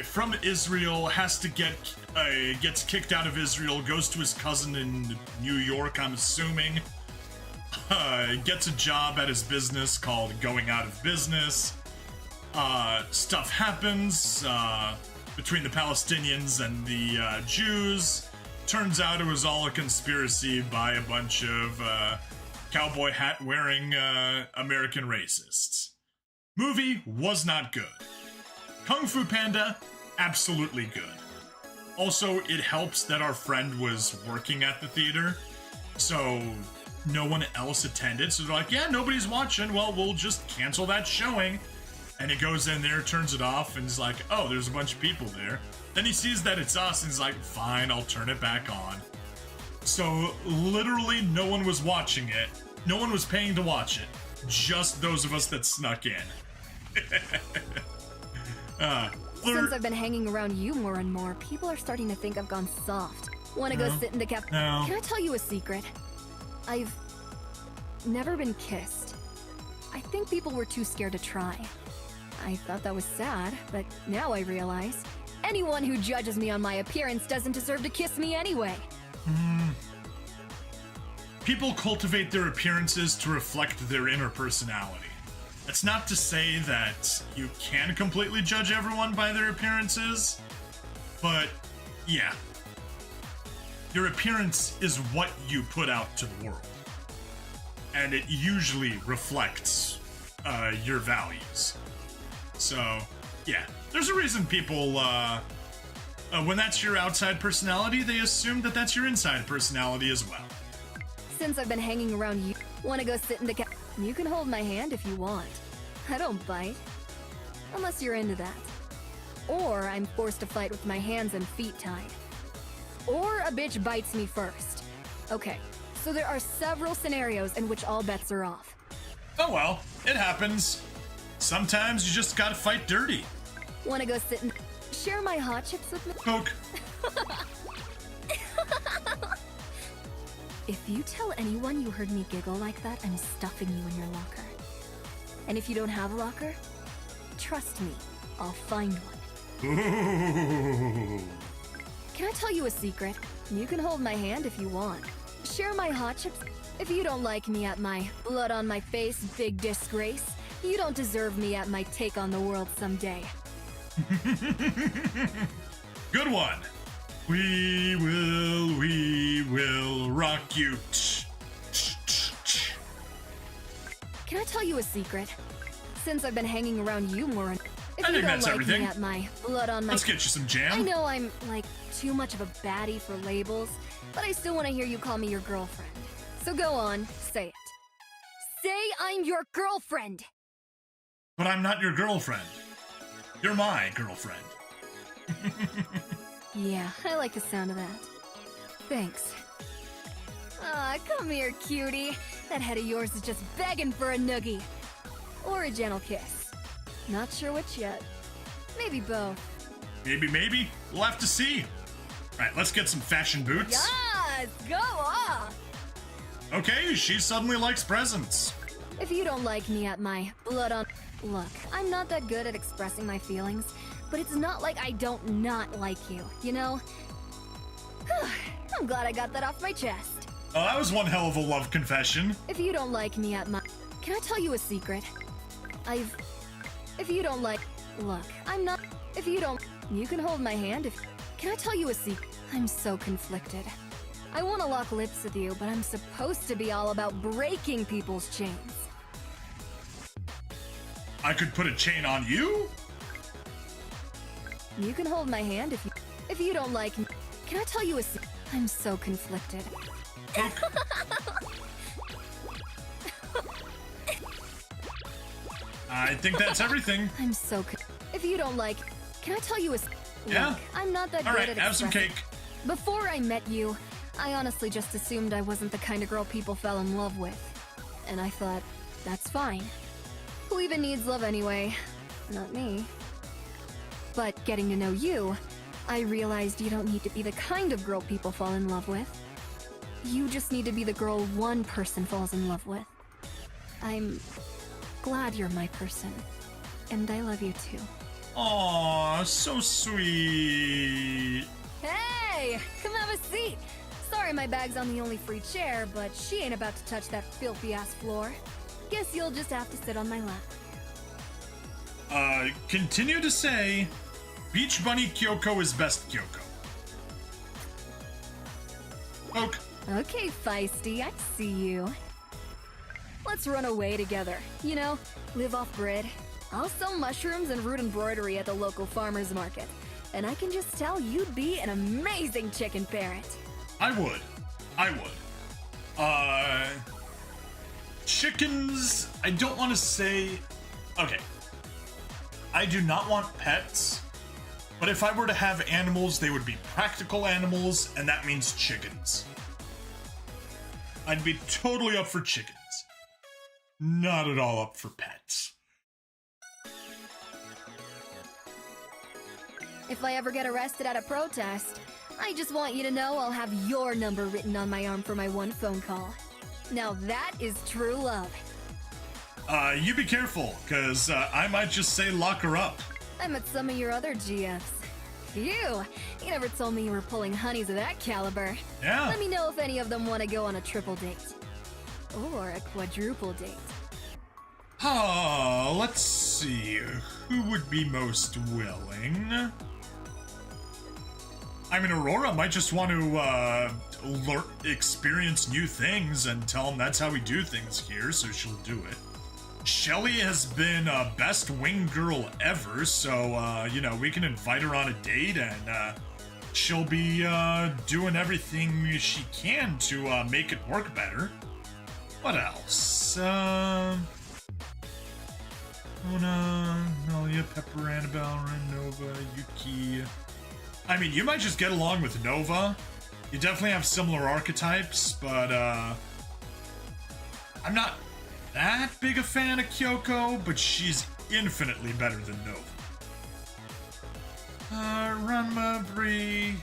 from Israel has to gets kicked out of Israel, goes to his cousin in New York, I'm assuming. Gets a job at his business called Going Out of Business. Stuff happens between the Palestinians and the Jews. Turns out it was all a conspiracy by a bunch of cowboy hat wearing American racists. Movie was not good. Kung Fu Panda, absolutely good. Also, it helps that our friend was working at the theater, so no one else attended. So they're like, yeah, nobody's watching. Well, we'll just cancel that showing. And he goes in there, turns it off, and is like, oh, there's a bunch of people there. Then he sees that it's us, and he's like, fine, I'll turn it back on. So literally no one was watching it. No one was paying to watch it. Just those of us that snuck in. Since I've been hanging around you more and more, people are starting to think I've gone soft. Wanna go sit in the cafe? No. Can I tell you a secret? I've never been kissed. I think people were too scared to try. I thought that was sad, but now I realize anyone who judges me on my appearance doesn't deserve to kiss me anyway. People cultivate their appearances to reflect their inner personality. That's not to say that you can completely judge everyone by their appearances, but yeah. Your appearance is what you put out to the world. And it usually reflects your values. So, yeah. There's a reason people, when that's your outside personality, they assume that that's your inside personality as well. Since I've been hanging around you, wanna go sit in the cafe? You can hold my hand if you want. I don't bite. Unless you're into that. Or I'm forced to fight with my hands and feet tied. Or a bitch bites me first. Okay, so there are several scenarios in which all bets are off. Oh well, it happens. Sometimes you just gotta fight dirty. Wanna go sit and share my hot chips with me? Poke. If you tell anyone you heard me giggle like that, I'm stuffing you in your locker. And if you don't have a locker, trust me, I'll find one. Ooh. Can I tell you a secret? You can hold my hand if you want. Share my hot chips. If you don't like me at my blood on my face big disgrace, you don't deserve me at my take on the world someday. Good one. We will rock you. Can I tell you a secret? Since I've been hanging around you more, if I you think don't that's like everything. me at my blood on my Let's get you some I jam. know I'm, like, too much of a baddie for labels, but I still want to hear you call me your girlfriend. So go on, say it. Say I'm your girlfriend! But I'm not your girlfriend. You're my girlfriend. Yeah, I like the sound of that. Thanks. Aw, come here, cutie. That head of yours is just begging for a noogie. Or a gentle kiss. Not sure which yet. Maybe both. Maybe. We'll have to see. Alright, let's get some fashion boots. Yes! Go off! Okay, she suddenly likes presents. If you don't like me at my blood on... Look, I'm not that good at expressing my feelings, but it's not like I don't not like you, you know? I'm glad I got that off my chest. Oh, that was one hell of a love confession. If you don't like me at my... Can I tell you a secret? If you don't like... Look, I'm not... If you don't... You can hold my hand if... Can I tell you a secret? I'm so conflicted. I want to lock lips with you, but I'm supposed to be all about breaking people's chains. I could put a chain on you? You can hold my hand if you don't like me. Can I tell you a secret? I'm so conflicted. Poke. I think that's everything. I'm so if you don't like... Can I tell you a Yeah. Look, I'm not that All good right, at have some expressing- cake. Before I met you, I honestly just assumed I wasn't the kind of girl people fell in love with. And I thought, that's fine. Who even needs love anyway? Not me. But getting to know you, I realized you don't need to be the kind of girl people fall in love with. You just need to be the girl one person falls in love with. I'm glad you're my person. And I love you too. Aw, so sweet. Hey! Come have a seat! Sorry my bag's on the only free chair, but she ain't about to touch that filthy-ass floor. Guess you'll just have to sit on my lap. Continue to say, Beach Bunny Kyoko is best Kyoko. Poke. Okay, feisty, I see you. Let's run away together. You know, live off grid. I'll sell mushrooms and root embroidery at the local farmer's market. And I can just tell you'd be an amazing chicken parent. I would. chickens, I don't want to say... Okay. I do not want pets, but if I were to have animals, they would be practical animals, and that means chickens. I'd be totally up for chickens. Not at all up for pets. If I ever get arrested at a protest, I just want you to know I'll have your number written on my arm for my one phone call. Now that is true love. You be careful, cause I might just say lock her up. I met some of your other GFs. Phew, you never told me you were pulling honeys of that caliber. Yeah. Let me know if any of them want to go on a triple date. Or a quadruple date. Oh, let's see. Who would be most willing? I mean, Aurora might just want to experience new things and tell him that's how we do things here, so she'll do it. Shelly has been best wing girl ever, so, you know, we can invite her on a date and she'll be doing everything she can to make it work better. What else? Mona, Melia, Pepper, Annabelle, Ren, Nova, Yuki. I mean, you might just get along with Nova. You definitely have similar archetypes, but I'm not that big a fan of Kyoko, but she's infinitely better than Nova. Ranma, Bree,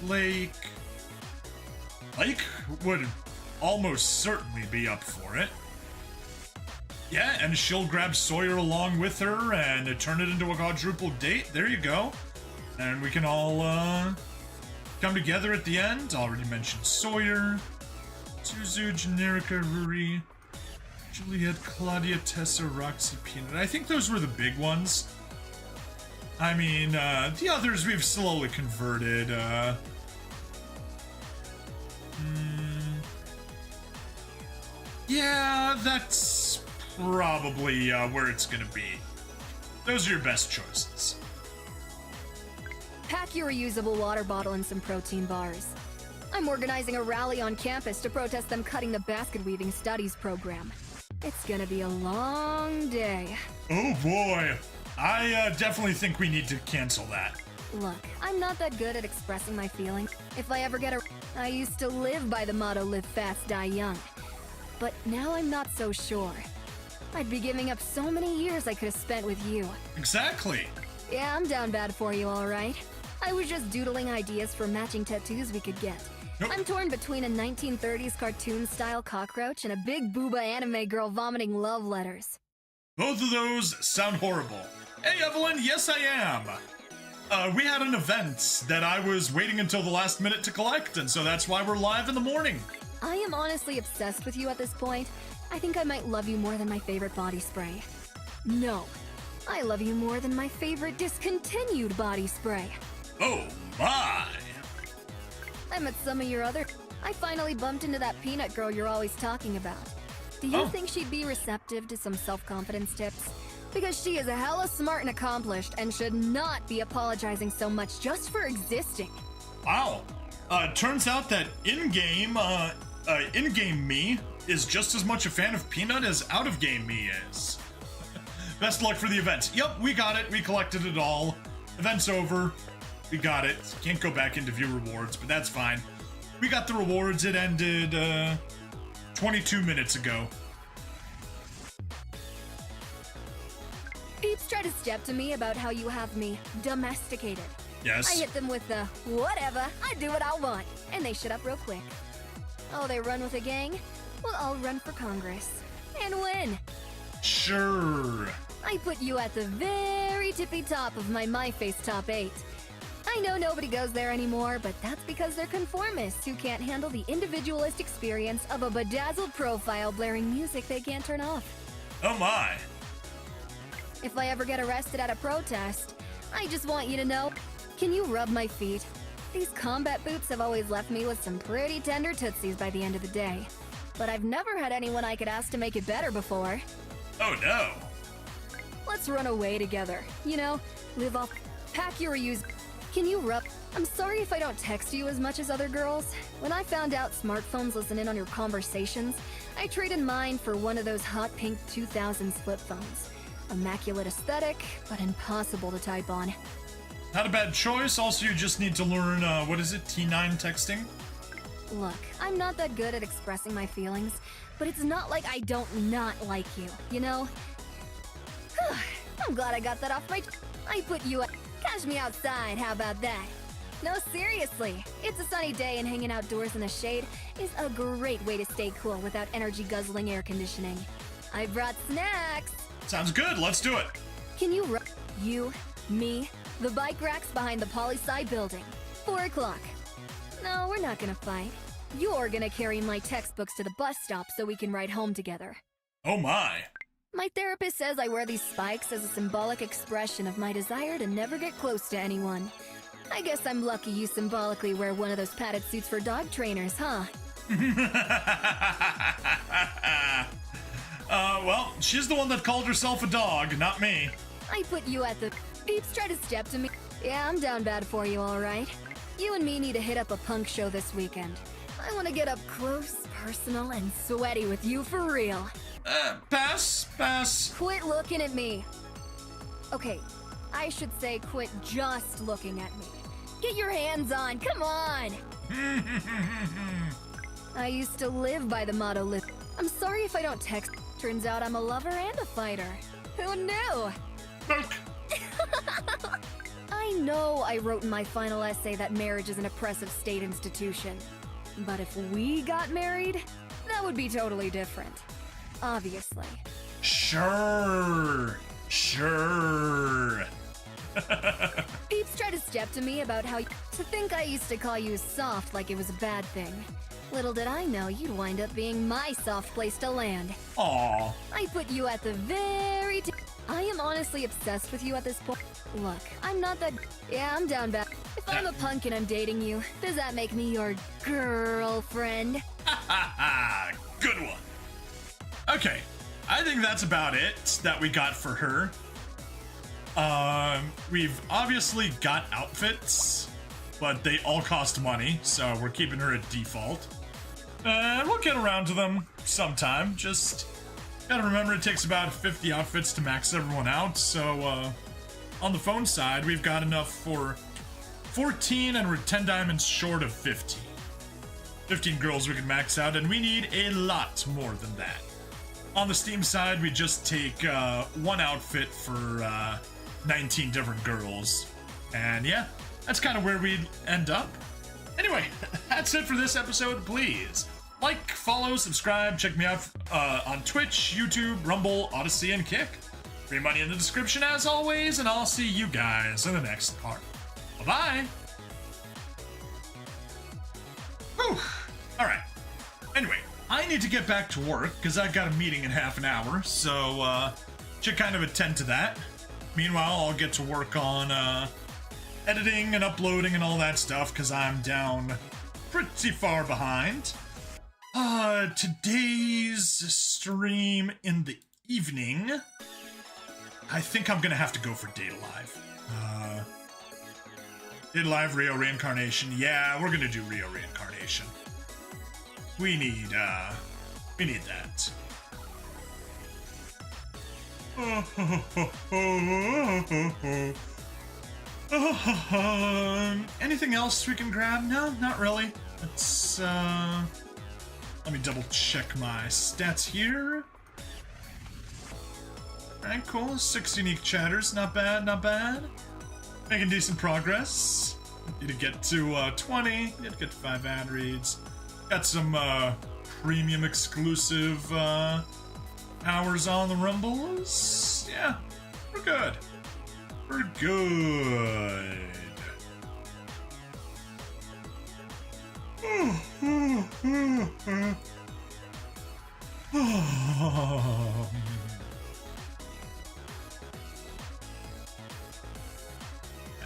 Lake. Lake would almost certainly be up for it. Yeah, and she'll grab Sawyer along with her and turn it into a quadruple date. There you go. And we can all come together at the end. Already mentioned Sawyer, Suzu, Generica, Ruri, Juliet, Claudia, Tessa, Roxy, Peanut. I think those were the big ones. I mean, the others we've slowly converted. Yeah, that's probably where it's gonna be. Those are your best choices. Pack your reusable water bottle and some protein bars. I'm organizing a rally on campus to protest them cutting the basket weaving studies program. It's gonna be a long day. Oh boy, I definitely think we need to cancel that. Look, I'm not that good at expressing my feelings. If I ever get I used to live by the motto, live fast, die young. But now I'm not so sure. I'd be giving up so many years I could have spent with you. Exactly. Yeah, I'm down bad for you, alright. I was just doodling ideas for matching tattoos we could get. Nope. I'm torn between a 1930s cartoon-style cockroach and a big booba anime girl vomiting love letters. Both of those sound horrible. Hey, Evelyn, yes I am. We had an event that I was waiting until the last minute to collect, and so that's why we're live in the morning. I am honestly obsessed with you at this point. I think I might love you more than my favorite body spray. No, I love you more than my favorite discontinued body spray. Oh my! I met some of your other... I finally bumped into that peanut girl you're always talking about. Do you think she'd be receptive to some self-confidence tips? Because she is hella smart and accomplished and should not be apologizing so much just for existing. Wow. Turns out that in-game me is just as much a fan of Peanut as out-of-game me is. Best luck for the event. Yep, we got it. We collected it all. Event's over. We got it. Can't go back into view rewards, but that's fine. We got the rewards. It ended 22 minutes ago. Peeps try to step to me about how you have me domesticated. Yes. I hit them with the, whatever, I do what I want, and they shut up real quick. Oh, they run with a gang? Well, I'll run for Congress. And win. Sure. I put you at the very tippy top of my MyFace top 8. I know nobody goes there anymore, but that's because they're conformists who can't handle the individualist experience of a bedazzled profile blaring music they can't turn off. Oh my. If I ever get arrested at a protest, I just want you to know, can you rub my feet? These combat boots have always left me with some pretty tender tootsies by the end of the day. But I've never had anyone I could ask to make it better before. Oh no. Let's run away together. You know, live off, pack your reuse. Can you rub? I'm sorry if I don't text you as much as other girls. When I found out smartphones listen in on your conversations, I traded mine for one of those hot pink 2000s flip phones. Immaculate aesthetic, but impossible to type on. Not a bad choice. Also, you just need to learn, what is it, T9 texting? Look, I'm not that good at expressing my feelings, but it's not like I don't not like you, you know? I'm glad I got that off my... I put you... Catch me outside, how about that? No, seriously, it's a sunny day and hanging outdoors in the shade is a great way to stay cool without energy-guzzling air conditioning. I brought snacks! Sounds good, let's do it. Can you you, me, the bike racks behind the poli-sci building. 4 o'clock. No, we're not gonna fight. You're gonna carry my textbooks to the bus stop so we can ride home together. Oh my. My therapist says I wear these spikes as a symbolic expression of my desire to never get close to anyone. I guess I'm lucky you symbolically wear one of those padded suits for dog trainers, huh? Well, she's the one that called herself a dog, not me. I put you at the... Peeps try to step to me. Yeah, I'm down bad for you, alright? You and me need to hit up a punk show this weekend. I want to get up close, personal, and sweaty with you for real. Pass. Quit looking at me. Okay, I should say quit just looking at me. Get your hands on, come on! I used to live by the motto, I'm sorry if I don't text. Turns out I'm a lover and a fighter. Who knew? I know I wrote in my final essay that marriage is an oppressive state institution. But if we got married, that would be totally different. Obviously. Sure. Peeps try to step to me about how to think I used to call you soft like it was a bad thing. Little did I know you'd wind up being my soft place to land. Aw. I put you at the very I am honestly obsessed with you at this point. Look, I'm not that... Yeah, I'm down bad. If I'm a punk and I'm dating you, does that make me your girlfriend? Good one. Okay, I think that's about it that we got for her. We've obviously got outfits, but they all cost money, so we're keeping her at default. We'll get around to them sometime. Just gotta remember it takes about 50 outfits to max everyone out, so on the phone side, we've got enough for 14 and we're 10 diamonds short of 15. 15 girls we can max out, and we need a lot more than that. On the Steam side, we just take one outfit for 19 different girls. And yeah, that's kind of where we'd end up. Anyway, that's it for this episode. Please like, follow, subscribe, check me out on Twitch, YouTube, Rumble, Odyssey, and Kick. Free money in the description as always, and I'll see you guys in the next part. Bye-bye! Whew. Alright. Anyway, I need to get back to work, because I've got a meeting in half an hour, so, should kind of attend to that. Meanwhile, I'll get to work on, editing and uploading and all that stuff, because I'm down pretty far behind. Today's stream in the evening, I think I'm gonna have to go for Data Live. Data Live Rio Reincarnation. Yeah, we're gonna do Rio Reincarnation. We need that. Anything else we can grab? No, not really. Let's, let me double check my stats here. Alright, cool. 6 unique chatters. Not bad, not bad. Making decent progress. Need to get to 20. Need to get to 5 ad reads. Got some premium exclusive hours on the Rumbles. Yeah, we're good. We're good.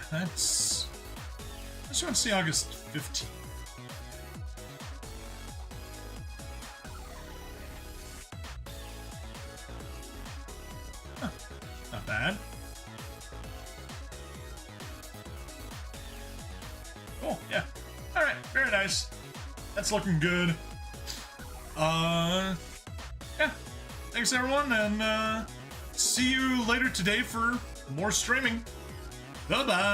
That's... I just want to see August 15th. Huh. Not bad. Cool, yeah. Alright, very nice. That's looking good. yeah, thanks everyone, and see you later today for more streaming. Bye-bye.